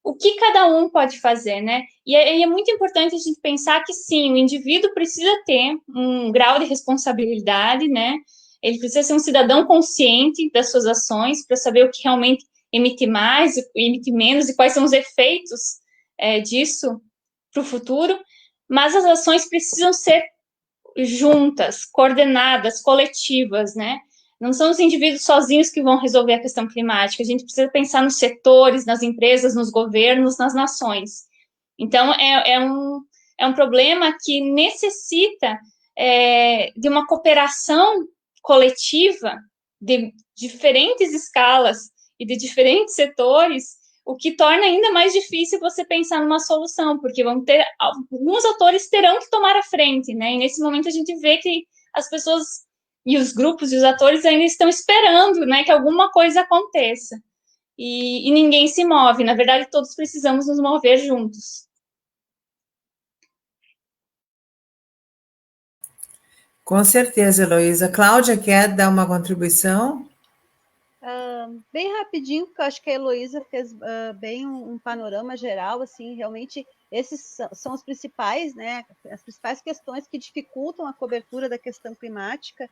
o que cada um pode fazer, né? E é muito importante a gente pensar que, sim, o indivíduo precisa ter um grau de responsabilidade, né? Ele precisa ser um cidadão consciente das suas ações para saber o que realmente emite mais, emite menos e quais são os efeitos disso para o futuro, mas as ações precisam ser juntas, coordenadas, coletivas, né? Não são os indivíduos sozinhos que vão resolver a questão climática. A gente precisa pensar nos setores, nas empresas, nos governos, nas nações. Então, é um problema que necessita de uma cooperação coletiva de diferentes escalas e de diferentes setores, o que torna ainda mais difícil você pensar numa solução, porque alguns atores terão que tomar a frente, né? E nesse momento a gente vê que as pessoas e os grupos e os atores ainda estão esperando, né, que alguma coisa aconteça. E ninguém se move. Na verdade, todos precisamos nos mover juntos. Com certeza, Heloísa. Cláudia, quer dar uma contribuição? Bem rapidinho, porque eu acho que a Heloísa fez bem um panorama geral, assim, realmente esses são os principais, né, as principais questões que dificultam a cobertura da questão climática.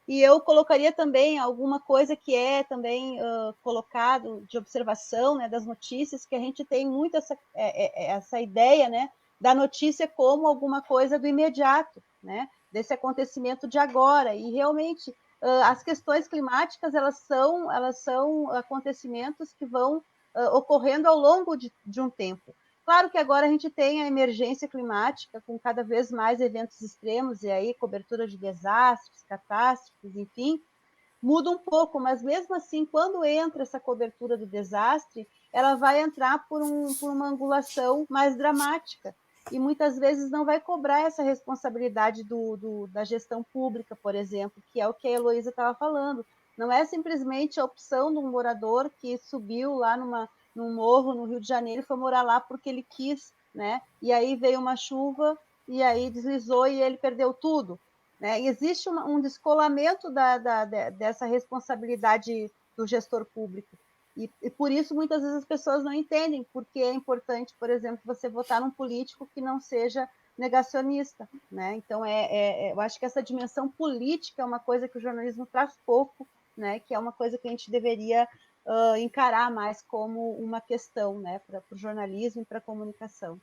E eu colocaria também alguma coisa que é também colocado de observação, né, das notícias, que a gente tem muito essa ideia, né, da notícia como alguma coisa do imediato, né, desse acontecimento de agora. E realmente as questões climáticas elas são acontecimentos que vão ocorrendo ao longo de um tempo. Claro que agora a gente tem a emergência climática com cada vez mais eventos extremos e aí cobertura de desastres, catástrofes, enfim, muda um pouco, mas mesmo assim, quando entra essa cobertura do desastre, ela vai entrar por uma angulação mais dramática e muitas vezes não vai cobrar essa responsabilidade da gestão pública, por exemplo, que é o que a Heloísa estava falando. Não é simplesmente a opção de um morador que subiu lá num morro no Rio de Janeiro e foi morar lá porque ele quis, né? E aí veio uma chuva e aí deslizou e ele perdeu tudo. né? E existe um descolamento dessa responsabilidade do gestor público. E por isso, muitas vezes, as pessoas não entendem porque é importante, por exemplo, você votar num político que não seja negacionista, né? Então, eu acho que essa dimensão política é uma coisa que o jornalismo traz pouco, né? Que é uma coisa que a gente deveria encarar mais como uma questão, né? Para o jornalismo e para a comunicação.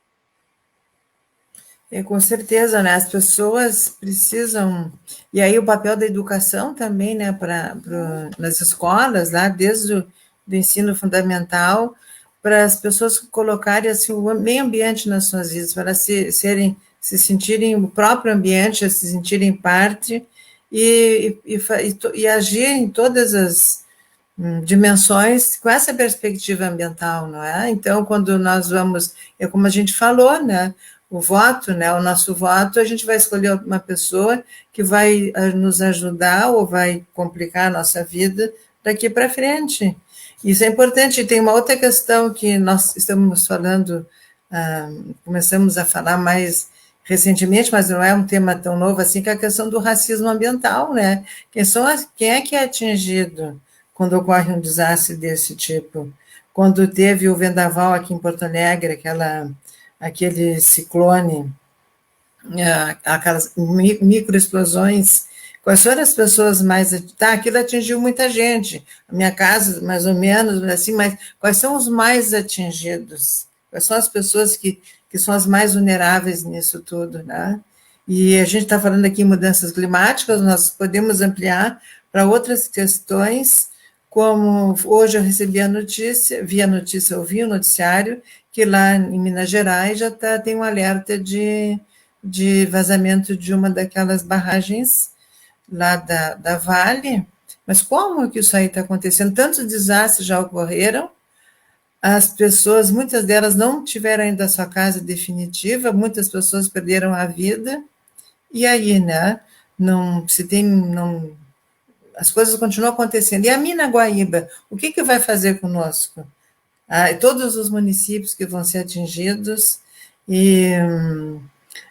Com certeza, né? As pessoas precisam. E aí o papel da educação também, né? Nas escolas, lá, desde o do ensino fundamental, para as pessoas colocarem assim, o meio ambiente nas suas vidas, para elas se sentirem o próprio ambiente, se sentirem parte e agir em todas as dimensões com essa perspectiva ambiental, não é? Então, quando nós vamos, é como a gente falou, né? O voto, né? O nosso voto, a gente vai escolher uma pessoa que vai nos ajudar ou vai complicar a nossa vida daqui para frente. Isso é importante. E tem uma outra questão que nós estamos falando, começamos a falar mais recentemente, mas não é um tema tão novo assim, que é a questão do racismo ambiental, né? Quem é que é atingido quando ocorre um desastre desse tipo? Quando teve o vendaval aqui em Porto Alegre, aquele ciclone, aquelas microexplosões, quais foram as pessoas mais... Tá, aquilo atingiu muita gente, a minha casa, mais ou menos, assim, mas quais são os mais atingidos? Quais são as pessoas que são as mais vulneráveis nisso tudo, né? E a gente está falando aqui em mudanças climáticas, nós podemos ampliar para outras questões, como hoje eu recebi a notícia, ouvi o noticiário, que lá em Minas Gerais já tem um alerta de vazamento de uma daquelas barragens lá da Vale. Mas como que isso aí está acontecendo? Tantos desastres já ocorreram, as pessoas, muitas delas não tiveram ainda a sua casa definitiva, muitas pessoas perderam a vida, e aí, né? As coisas continuam acontecendo. E a mina Guaíba, o que vai fazer conosco? Todos os municípios que vão ser atingidos, e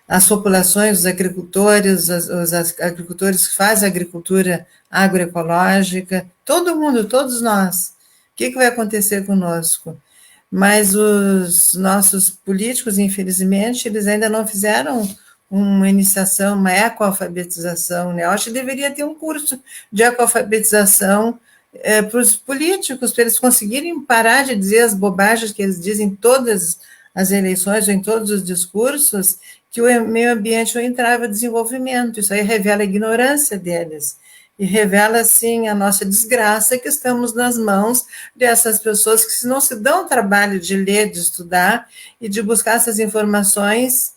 as populações, os agricultores, os agricultores que fazem agricultura agroecológica, todo mundo, todos nós. O que vai acontecer conosco? Mas os nossos políticos, infelizmente, eles ainda não fizeram uma iniciação, uma ecoalfabetização, né? Eu acho que deveria ter um curso de ecoalfabetização para os políticos, para eles conseguirem parar de dizer as bobagens que eles dizem em todas as eleições ou em todos os discursos, que o meio ambiente não entrava em desenvolvimento. Isso aí revela a ignorância deles e revela, assim, a nossa desgraça, que estamos nas mãos dessas pessoas que não se dão o trabalho de ler, de estudar e de buscar essas informações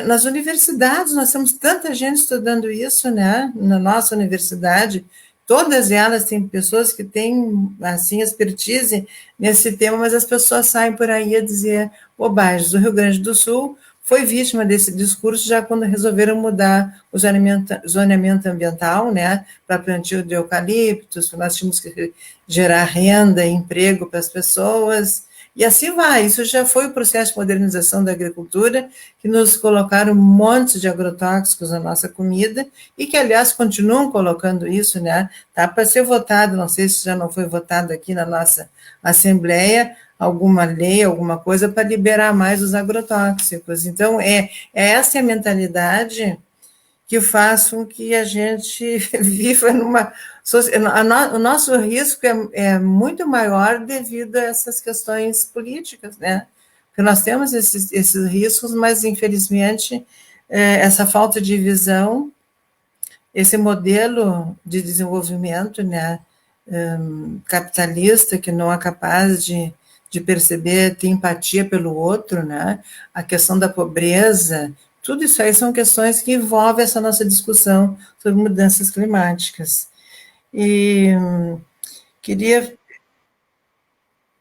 nas universidades. Nós temos tanta gente estudando isso, né? Na nossa universidade, todas elas têm pessoas que têm, assim, expertise nesse tema, mas as pessoas saem por aí a dizer bobagens. O Rio Grande do Sul foi vítima desse discurso já quando resolveram mudar o zoneamento ambiental, né, para plantio de eucaliptos, nós tínhamos que gerar renda e emprego para as pessoas, e assim vai. Isso já foi o processo de modernização da agricultura, que nos colocaram um monte de agrotóxicos na nossa comida, e que, aliás, continuam colocando isso, né, tá para ser votado, não sei se já não foi votado aqui na nossa Assembleia, alguma lei, alguma coisa para liberar mais os agrotóxicos. Então, essa a mentalidade que faz com que a gente viva numa... O nosso risco é muito maior devido a essas questões políticas, né? Porque nós temos esses riscos, mas, infelizmente, essa falta de visão, esse modelo de desenvolvimento, né, capitalista, que não é capaz de perceber, ter empatia pelo outro, né? A questão da pobreza, tudo isso aí são questões que envolvem essa nossa discussão sobre mudanças climáticas. E queria...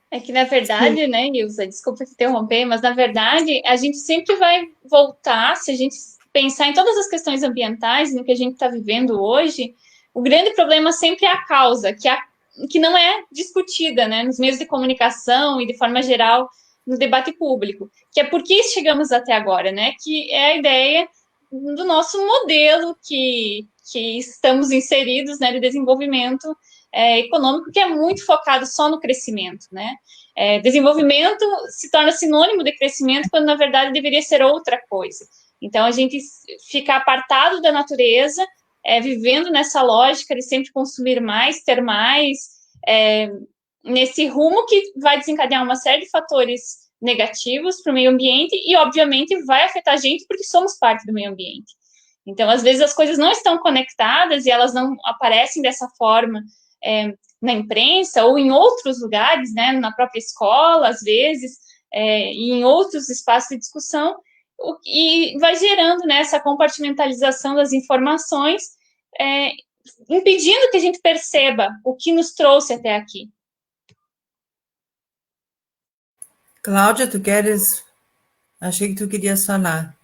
É que, na verdade, né, Ilza, desculpa te interromper, mas, na verdade, a gente sempre vai voltar, se a gente pensar em todas as questões ambientais, no que a gente está vivendo hoje, o grande problema sempre é a causa, que não é discutida, né, nos meios de comunicação e, de forma geral, no debate público, que é por que chegamos até agora, né, que é a ideia do nosso modelo que estamos inseridos, né, de desenvolvimento econômico, que é muito focado só no crescimento, né? Desenvolvimento se torna sinônimo de crescimento, quando, na verdade, deveria ser outra coisa. Então, a gente fica apartado da natureza, vivendo nessa lógica de sempre consumir mais, ter mais, nesse rumo que vai desencadear uma série de fatores negativos para o meio ambiente e, obviamente, vai afetar a gente porque somos parte do meio ambiente. Então, às vezes, as coisas não estão conectadas e elas não aparecem dessa forma na imprensa ou em outros lugares, né, na própria escola, às vezes, e em outros espaços de discussão, e vai gerando, né, essa compartimentalização das informações, impedindo que a gente perceba o que nos trouxe até aqui. Cláudia, tu queres? Achei que tu querias falar.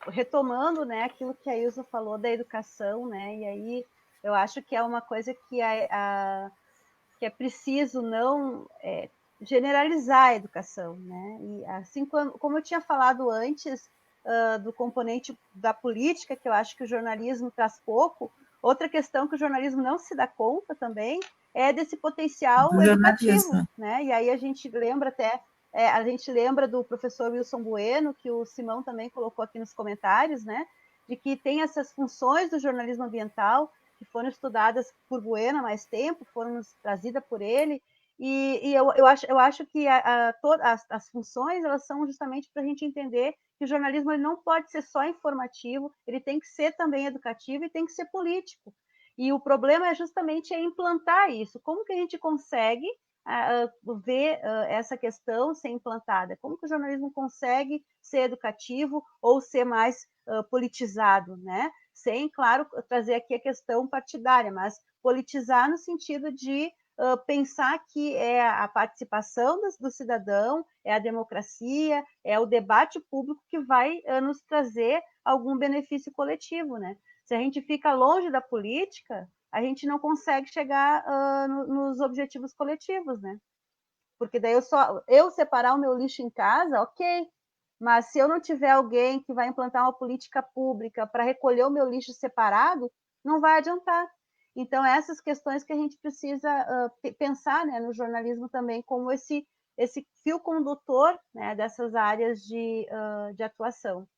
Retomando, né, aquilo que a Ilza falou da educação, né, e aí eu acho que é uma coisa que que é preciso não generalizar a educação, né, e assim como eu tinha falado antes do componente da política, que eu acho que o jornalismo traz pouco, outra questão que o jornalismo não se dá conta também é desse potencial educativo, né, e aí a gente lembra do professor Wilson Bueno, que o Simão também colocou aqui nos comentários, né, de que tem essas funções do jornalismo ambiental que foram estudadas por Bueno há mais tempo, foram trazidas por ele, e eu acho que as funções elas são justamente para a gente entender que o jornalismo ele não pode ser só informativo, ele tem que ser também educativo e tem que ser político. E o problema é justamente implantar isso. Como que a gente consegue ver essa questão ser implantada? Como que o jornalismo consegue ser educativo ou ser mais politizado, né? Sem, claro, trazer aqui a questão partidária, mas politizar no sentido de pensar que é a participação do cidadão, é a democracia, é o debate público que vai nos trazer algum benefício coletivo, né? Se a gente fica longe da política, a gente não consegue chegar nos objetivos coletivos, né? Porque daí eu separar o meu lixo em casa, ok, mas se eu não tiver alguém que vai implantar uma política pública para recolher o meu lixo separado, não vai adiantar. Então, essas questões que a gente precisa pensar, né, no jornalismo também, como esse fio condutor, né, dessas áreas de atuação.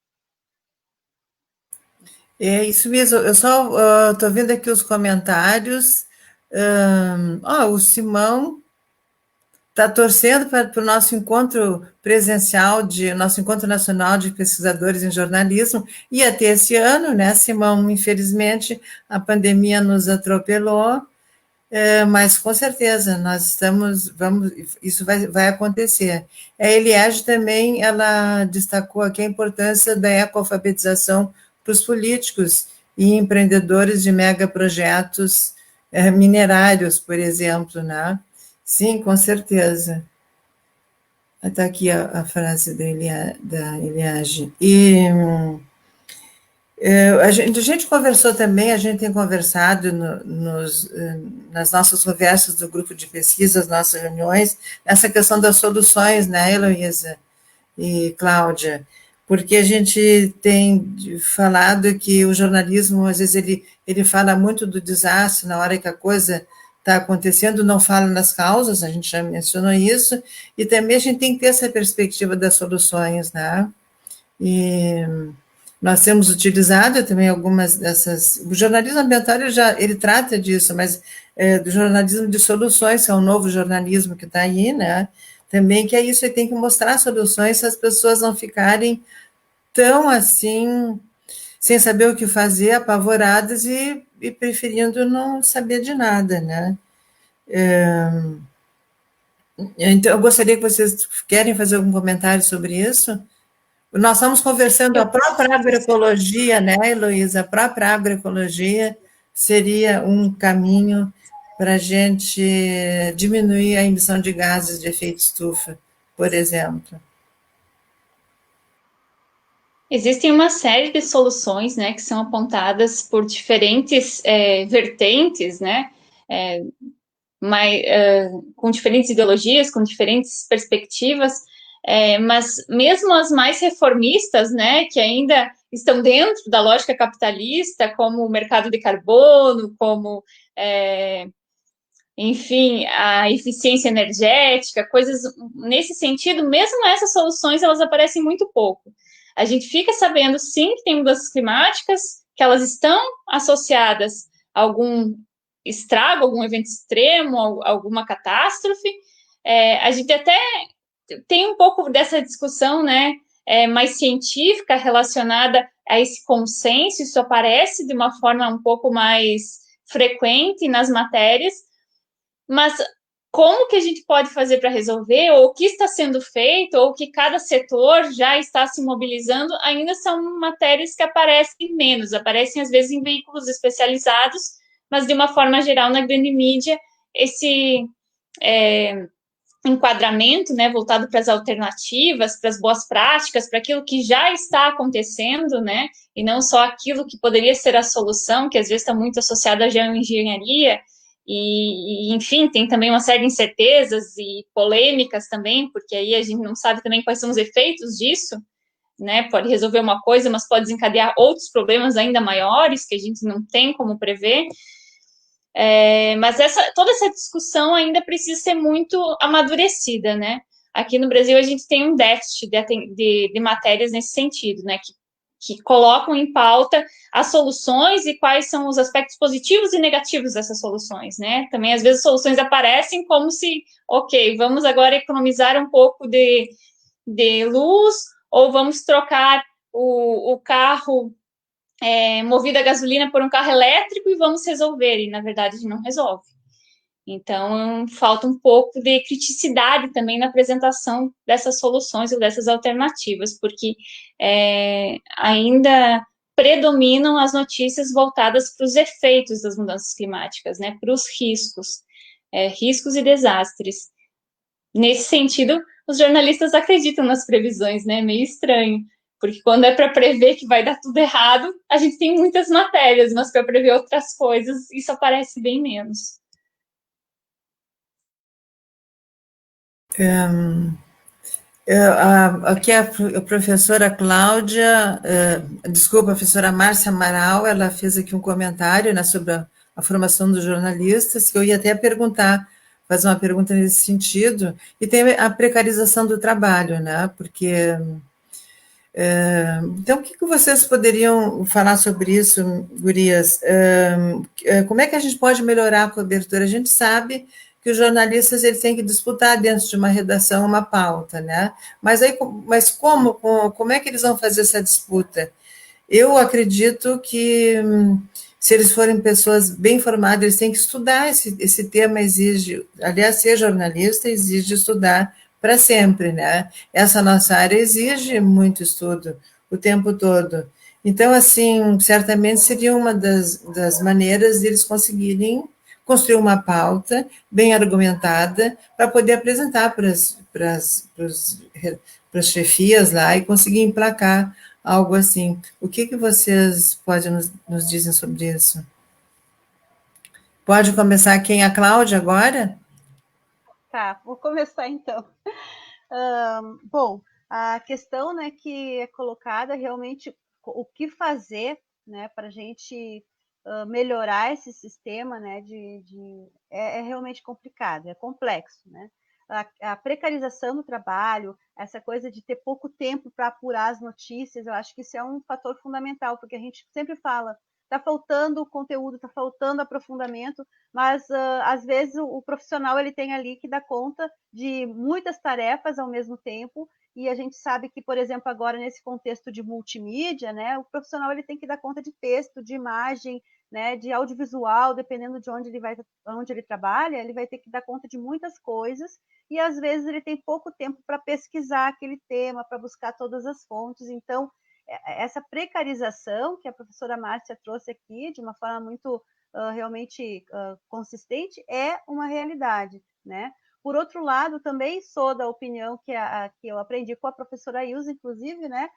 É isso mesmo, eu só estou vendo aqui os comentários. O Simão está torcendo para o nosso encontro presencial, nosso encontro nacional de pesquisadores em jornalismo, ia ter esse ano, né, Simão? Infelizmente, a pandemia nos atropelou, mas com certeza nós isso vai acontecer. A Eliage também, ela destacou aqui a importância da ecoalfabetização para os políticos e empreendedores de megaprojetos minerários, por exemplo, né? Sim, com certeza. Está aqui a frase da Eliage. E a gente conversou também, a gente tem conversado nas nossas conversas do grupo de pesquisa, as nossas reuniões, essa questão das soluções, né, Heloísa e Cláudia, porque a gente tem falado que o jornalismo, às vezes, ele fala muito do desastre na hora que a coisa está acontecendo, não fala nas causas, a gente já mencionou isso, e também a gente tem que ter essa perspectiva das soluções, né? E nós temos utilizado também algumas dessas. O jornalismo ambiental ele trata disso, mas do jornalismo de soluções, que é um novo jornalismo que está aí, né? Também que é isso, ele tem que mostrar soluções se as pessoas não ficarem tão assim, sem saber o que fazer, apavoradas e preferindo não saber de nada, né? Então, eu gostaria que vocês querem fazer algum comentário sobre isso. Nós estamos conversando a própria agroecologia, né, Heloísa? A própria agroecologia seria um caminho para a gente diminuir a emissão de gases de efeito estufa, por exemplo. Existem uma série de soluções, né, que são apontadas por diferentes vertentes, né, com diferentes ideologias, com diferentes perspectivas, Mas mesmo as mais reformistas, né, que ainda estão dentro da lógica capitalista, como o mercado de carbono, como, enfim, a eficiência energética, coisas nesse sentido, mesmo essas soluções, elas aparecem muito pouco. A gente fica sabendo, sim, que tem mudanças climáticas, que elas estão associadas a algum estrago, algum evento extremo, alguma catástrofe. A gente até tem um pouco dessa discussão, né, mais científica relacionada a esse consenso, isso aparece de uma forma um pouco mais frequente nas matérias, mas como que a gente pode fazer para resolver, ou o que está sendo feito, ou o que cada setor já está se mobilizando, ainda são matérias que aparecem menos, aparecem às vezes em veículos especializados, mas de uma forma geral na grande mídia, esse enquadramento, né, voltado para as alternativas, para as boas práticas, para aquilo que já está acontecendo, né, e não só aquilo que poderia ser a solução, que às vezes está muito associado à geoengenharia, enfim, tem também uma série de incertezas e polêmicas também, porque aí a gente não sabe também quais são os efeitos disso, né, pode resolver uma coisa, mas pode desencadear outros problemas ainda maiores, que a gente não tem como prever. Mas toda essa discussão ainda precisa ser muito amadurecida, né? Aqui no Brasil a gente tem um déficit de matérias nesse sentido, né? Que colocam em pauta as soluções e quais são os aspectos positivos e negativos dessas soluções, né? Também às vezes soluções aparecem como se, ok, vamos agora economizar um pouco de luz, ou vamos trocar o carro movido a gasolina por um carro elétrico e vamos resolver, e na verdade a gente não resolve. Então, falta um pouco de criticidade também na apresentação dessas soluções ou dessas alternativas, porque ainda predominam as notícias voltadas para os efeitos das mudanças climáticas, né, para os riscos, riscos e desastres. Nesse sentido, os jornalistas acreditam nas previsões, né, meio estranho, porque quando é para prever que vai dar tudo errado, a gente tem muitas matérias, mas para prever outras coisas, isso aparece bem menos. Aqui a professora Cláudia, desculpa, a professora Márcia Amaral, ela fez aqui um comentário, né, sobre a formação dos jornalistas, que eu ia até perguntar, fazer uma pergunta nesse sentido, e tem a precarização do trabalho, né, porque... Então, o que vocês poderiam falar sobre isso, gurias? Como é que a gente pode melhorar a cobertura? A gente sabe que os jornalistas eles têm que disputar dentro de uma redação uma pauta, né? Mas como é que eles vão fazer essa disputa? Eu acredito que se eles forem pessoas bem formadas, eles têm que estudar esse tema, exige, aliás, ser jornalista exige estudar para sempre, né? Essa nossa área exige muito estudo o tempo todo. Então, assim, certamente seria uma das maneiras de eles conseguirem construir uma pauta bem argumentada para poder apresentar para as chefias lá e conseguir emplacar algo assim. O que vocês podem nos dizer sobre isso? Pode começar quem? A Cláudia agora? Tá, vou começar então. Bom, a questão, né, que é colocada realmente o que fazer, né, para a gente melhorar esse sistema, né, é realmente complicado, é complexo, né? A precarização do trabalho, essa coisa de ter pouco tempo para apurar as notícias, eu acho que isso é um fator fundamental, porque a gente sempre fala, está faltando conteúdo, está faltando aprofundamento, mas às vezes o profissional ele tem ali que dar conta de muitas tarefas ao mesmo tempo, e a gente sabe que, por exemplo, agora nesse contexto de multimídia, né, o profissional ele tem que dar conta de texto, de imagem, né, de audiovisual, dependendo de onde ele trabalha, ele vai ter que dar conta de muitas coisas, e às vezes ele tem pouco tempo para pesquisar aquele tema, para buscar todas as fontes. Então, essa precarização que a professora Márcia trouxe aqui, de uma forma muito realmente consistente, é uma realidade, né? Por outro lado, também sou da opinião que eu aprendi com a professora Ilza, inclusive, né,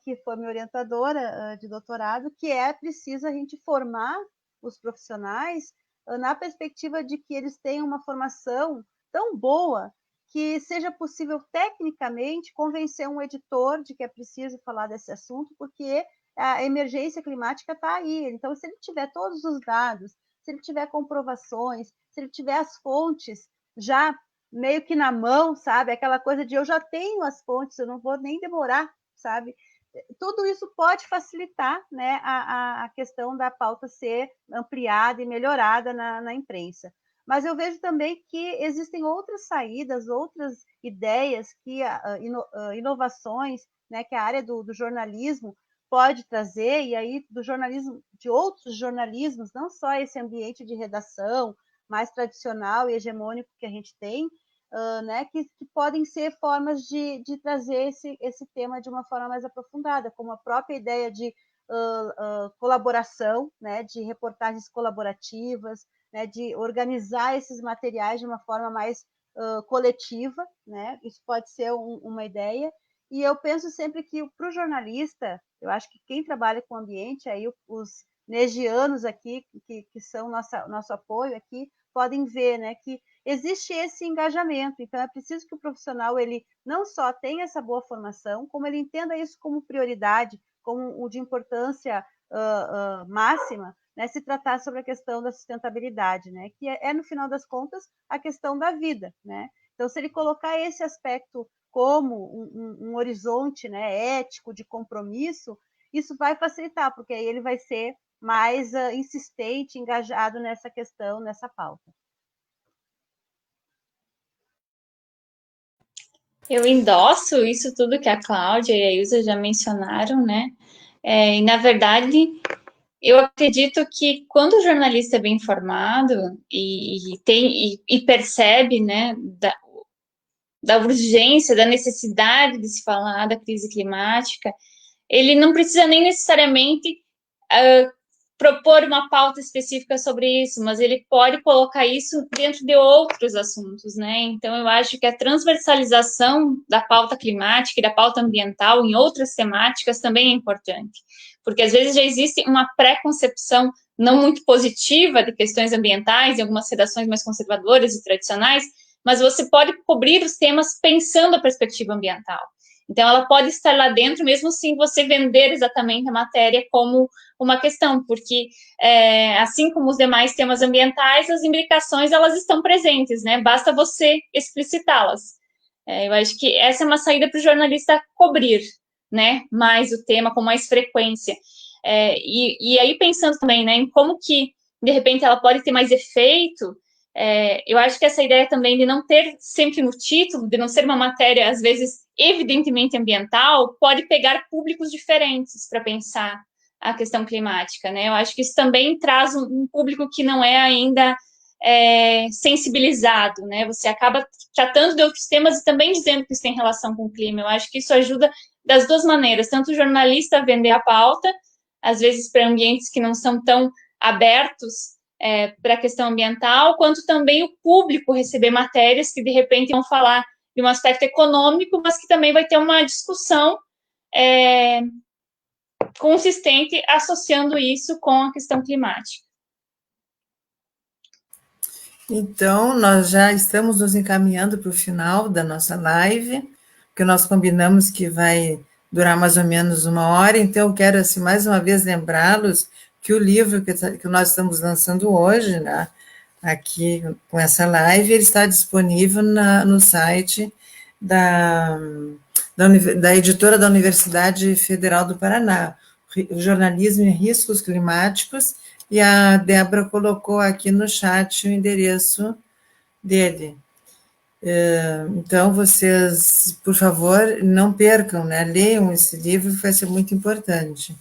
que foi minha orientadora de doutorado, que é preciso a gente formar os profissionais na perspectiva de que eles tenham uma formação tão boa que seja possível, tecnicamente, convencer um editor de que é preciso falar desse assunto, porque a emergência climática está aí. Então, se ele tiver todos os dados, se ele tiver comprovações, se ele tiver as fontes já meio que na mão, sabe? Aquela coisa de eu já tenho as fontes, eu não vou nem demorar, sabe? Tudo isso pode facilitar, né, a questão da pauta ser ampliada e melhorada na imprensa. Mas eu vejo também que existem outras saídas, outras ideias, inovações, né, que a área do jornalismo pode trazer, e aí do jornalismo, de outros jornalismos, não só esse ambiente de redação mais tradicional e hegemônico que a gente tem, né, que podem ser formas de trazer esse tema de uma forma mais aprofundada, como a própria ideia de colaboração, né, de reportagens colaborativas, né, de organizar esses materiais de uma forma mais coletiva, né? Isso pode ser uma ideia. E eu penso sempre que, para o jornalista, eu acho que quem trabalha com o ambiente, aí os negianos aqui, que são nosso apoio aqui, podem ver, né, que existe esse engajamento. Então, é preciso que o profissional ele não só tenha essa boa formação, como ele entenda isso como prioridade, como o de importância máxima, né, se tratar sobre a questão da sustentabilidade, né, que no final das contas, a questão da vida, né? Então, se ele colocar esse aspecto como um horizonte, né, ético, de compromisso, isso vai facilitar, porque aí ele vai ser mais insistente, engajado nessa questão, nessa pauta. Eu endosso isso tudo que a Cláudia e a Ilza já mencionaram, né? E, na verdade, eu acredito que quando o jornalista é bem informado e percebe, né, da urgência, da necessidade de se falar da crise climática, ele não precisa nem necessariamente propor uma pauta específica sobre isso, mas ele pode colocar isso dentro de outros assuntos, né? Então, eu acho que a transversalização da pauta climática e da pauta ambiental em outras temáticas também é importante, porque às vezes já existe uma pré-concepção não muito positiva de questões ambientais em algumas redações mais conservadoras e tradicionais, mas você pode cobrir os temas pensando a perspectiva ambiental. Então, ela pode estar lá dentro, mesmo sem você vender exatamente a matéria como uma questão, porque assim como os demais temas ambientais, as imbricações, elas estão presentes, né? Basta você explicitá-las. Eu acho que essa é uma saída para o jornalista cobrir, né, mais o tema com mais frequência. E aí, pensando também, né, em como que, de repente, ela pode ter mais efeito, eu acho que essa ideia também de não ter sempre no título, de não ser uma matéria, às vezes, evidentemente ambiental, pode pegar públicos diferentes para pensar a questão climática, né? Eu acho que isso também traz um público que não é ainda sensibilizado, né? Você acaba tratando de outros temas e também dizendo que isso tem relação com o clima. Eu acho que isso ajuda das duas maneiras, tanto o jornalista a vender a pauta, às vezes para ambientes que não são tão abertos para a questão ambiental, quanto também o público receber matérias que, de repente, vão falar de um aspecto econômico, mas que também vai ter uma discussão consistente associando isso com a questão climática. Então, nós já estamos nos encaminhando para o final da nossa live, que nós combinamos que vai durar mais ou menos 1 hora, então eu quero, assim, mais uma vez lembrá-los que o livro que nós estamos lançando hoje, né, aqui com essa live, ele está disponível no site da editora da Universidade Federal do Paraná, Jornalismo e Riscos Climáticos, e a Débora colocou aqui no chat o endereço dele. Então, vocês, por favor, não percam, né? Leiam esse livro, vai ser muito importante.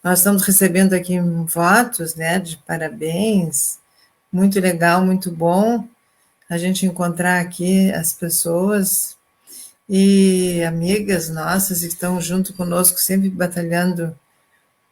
Nós estamos recebendo aqui votos, né, de parabéns, muito legal, muito bom a gente encontrar aqui as pessoas e amigas nossas que estão junto conosco, sempre batalhando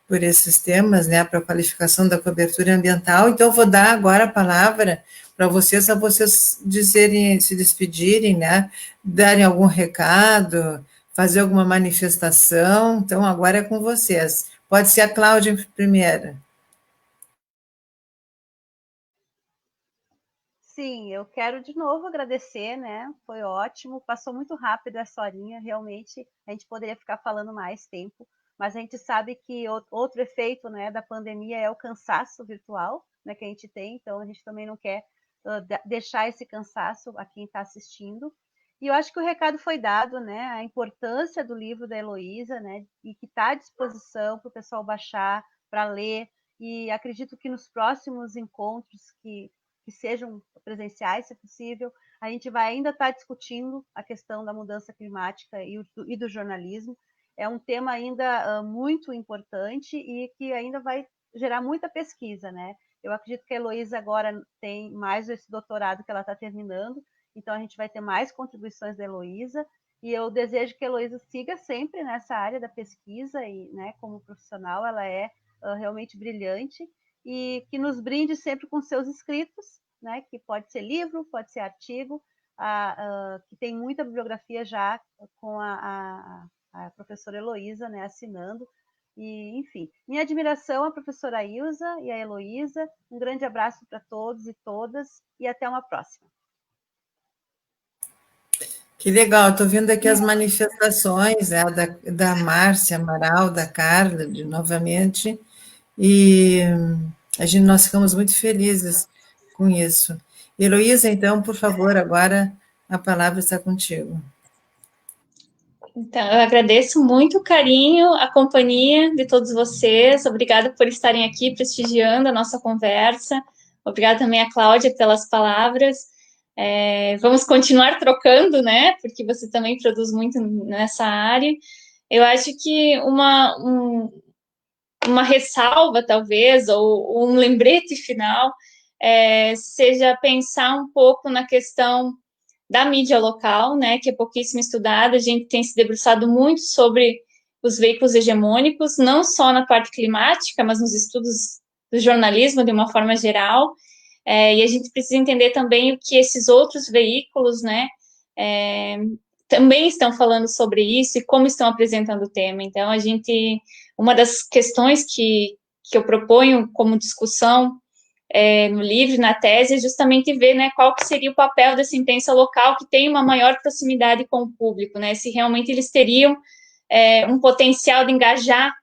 por esses temas, né, para a qualificação da cobertura ambiental. Então, eu vou dar agora a palavra para vocês, a vocês dizerem, se despedirem, né, darem algum recado, fazer alguma manifestação. Então, agora é com vocês. Pode ser a Cláudia primeiro. assim, eu quero de novo agradecer, né? Foi ótimo, passou muito rápido essa horinha, realmente a gente poderia ficar falando mais tempo, mas a gente sabe que outro efeito, né, da pandemia é o cansaço virtual, né, que a gente tem, então a gente também não quer deixar esse cansaço a quem está assistindo. E eu acho que o recado foi dado, né? A importância do livro da Heloísa, né? E que está à disposição para o pessoal baixar, para ler. E acredito que nos próximos encontros que sejam presenciais, se possível, a gente vai ainda estar discutindo a questão da mudança climática e do jornalismo. É um tema ainda muito importante e que ainda vai gerar muita pesquisa, né? Eu acredito que a Heloísa agora tem mais esse doutorado que ela está terminando, então a gente vai ter mais contribuições da Heloísa, e eu desejo que a Heloísa siga sempre nessa área da pesquisa, e, né, como profissional ela é realmente brilhante, e que nos brinde sempre com seus escritos, né, que pode ser livro, pode ser artigo, que tem muita bibliografia já com a professora Heloísa, né, assinando. E, enfim, minha admiração à professora Ilza e à Heloísa, um grande abraço para todos e todas, e até uma próxima. Que legal, estou vendo aqui as manifestações, né, da Márcia Amaral, da Carla, novamente, e nós ficamos muito felizes com isso. Heloísa, então, por favor, agora a palavra está contigo. Então, eu agradeço muito o carinho, a companhia de todos vocês. Obrigada por estarem aqui prestigiando a nossa conversa. Obrigada também a Cláudia pelas palavras. Vamos continuar trocando, né? Porque você também produz muito nessa área. Eu acho que uma ressalva, talvez, ou um lembrete final, seja pensar um pouco na questão da mídia local, né, que é pouquíssimo estudada. A gente tem se debruçado muito sobre os veículos hegemônicos, não só na parte climática, mas nos estudos do jornalismo de uma forma geral, e a gente precisa entender também o que esses outros veículos, né, também estão falando sobre isso e como estão apresentando o tema. Então, uma das questões que eu proponho como discussão no livro, na tese, é justamente ver, né, qual que seria o papel dessa imprensa local que tem uma maior proximidade com o público, né, se realmente eles teriam um potencial de engajar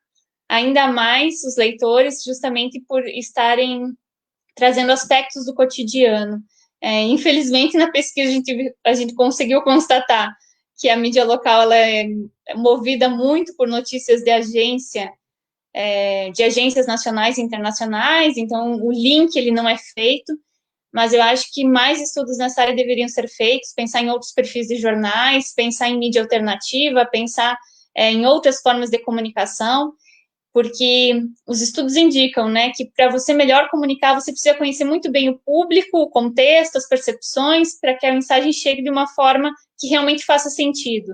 ainda mais os leitores, justamente por estarem trazendo aspectos do cotidiano. Infelizmente, na pesquisa, a gente conseguiu constatar que a mídia local ela é movida muito por notícias de agências nacionais e internacionais, então o link ele não é feito, mas eu acho que mais estudos nessa área deveriam ser feitos, pensar em outros perfis de jornais, pensar em mídia alternativa, pensar em outras formas de comunicação, porque os estudos indicam, né, que para você melhor comunicar, você precisa conhecer muito bem o público, o contexto, as percepções, para que a mensagem chegue de uma forma que realmente faça sentido.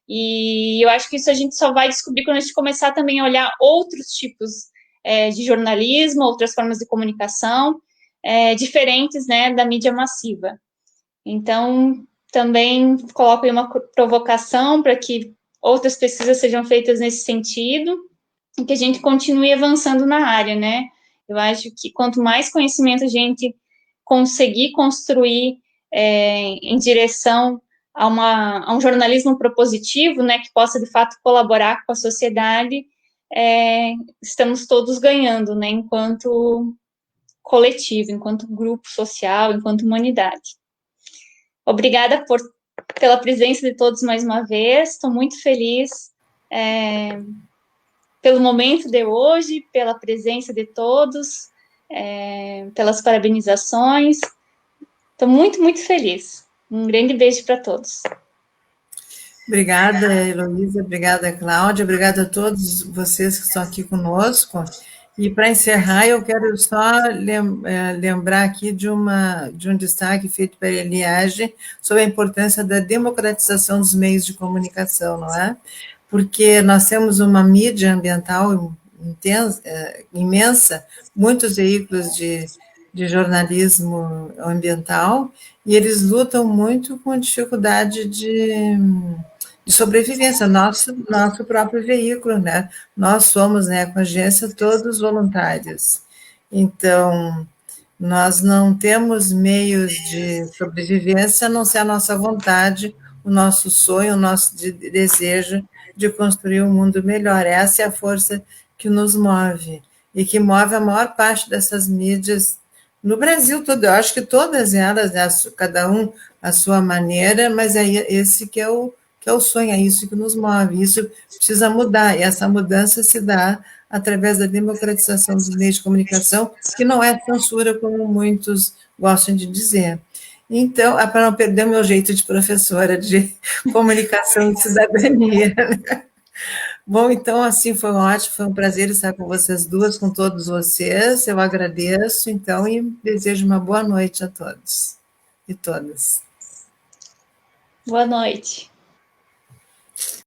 E eu acho que isso a gente só vai descobrir quando a gente começar também a olhar outros tipos de jornalismo, outras formas de comunicação, diferentes, né, da mídia massiva. Então, também coloco aí uma provocação para que outras pesquisas sejam feitas nesse sentido e que a gente continue avançando na área, né? Eu acho que quanto mais conhecimento a gente conseguir construir em direção a um jornalismo propositivo, né, que possa, de fato, colaborar com a sociedade, estamos todos ganhando, né, enquanto coletivo, enquanto grupo social, enquanto humanidade. Obrigada pela presença de todos mais uma vez, estou muito feliz pelo momento de hoje, pela presença de todos, pelas parabenizações. Estou muito, muito feliz. Um grande beijo para todos. Obrigada, Heloísa, obrigada, Cláudia, obrigada a todos vocês que estão aqui conosco. E, para encerrar, eu quero só lembrar aqui de um destaque feito pela Eliage sobre a importância da democratização dos meios de comunicação, não é? Porque nós temos uma mídia ambiental imensa, muitos veículos de jornalismo ambiental, e eles lutam muito com dificuldade de sobrevivência, nosso próprio veículo, né? Nós somos, né, com a agência, todos voluntários. Então, Nós não temos meios de sobrevivência a não ser a nossa vontade, o nosso sonho, o nosso desejo de construir um mundo melhor. Essa é a força que nos move e que move a maior parte dessas mídias no Brasil todo. Eu acho que todas elas, né, cada um à sua maneira, mas é esse que é o sonho, é isso que nos move. Isso precisa mudar, e essa mudança se dá através da democratização dos meios de comunicação, que não é censura, como muitos gostam de dizer. Então, para não perder o meu jeito de professora de comunicação e cidadania. Bom, então, assim, foi ótimo, foi um prazer estar com vocês duas, com todos vocês. Eu agradeço, então, e desejo uma boa noite a todos e todas. Boa noite.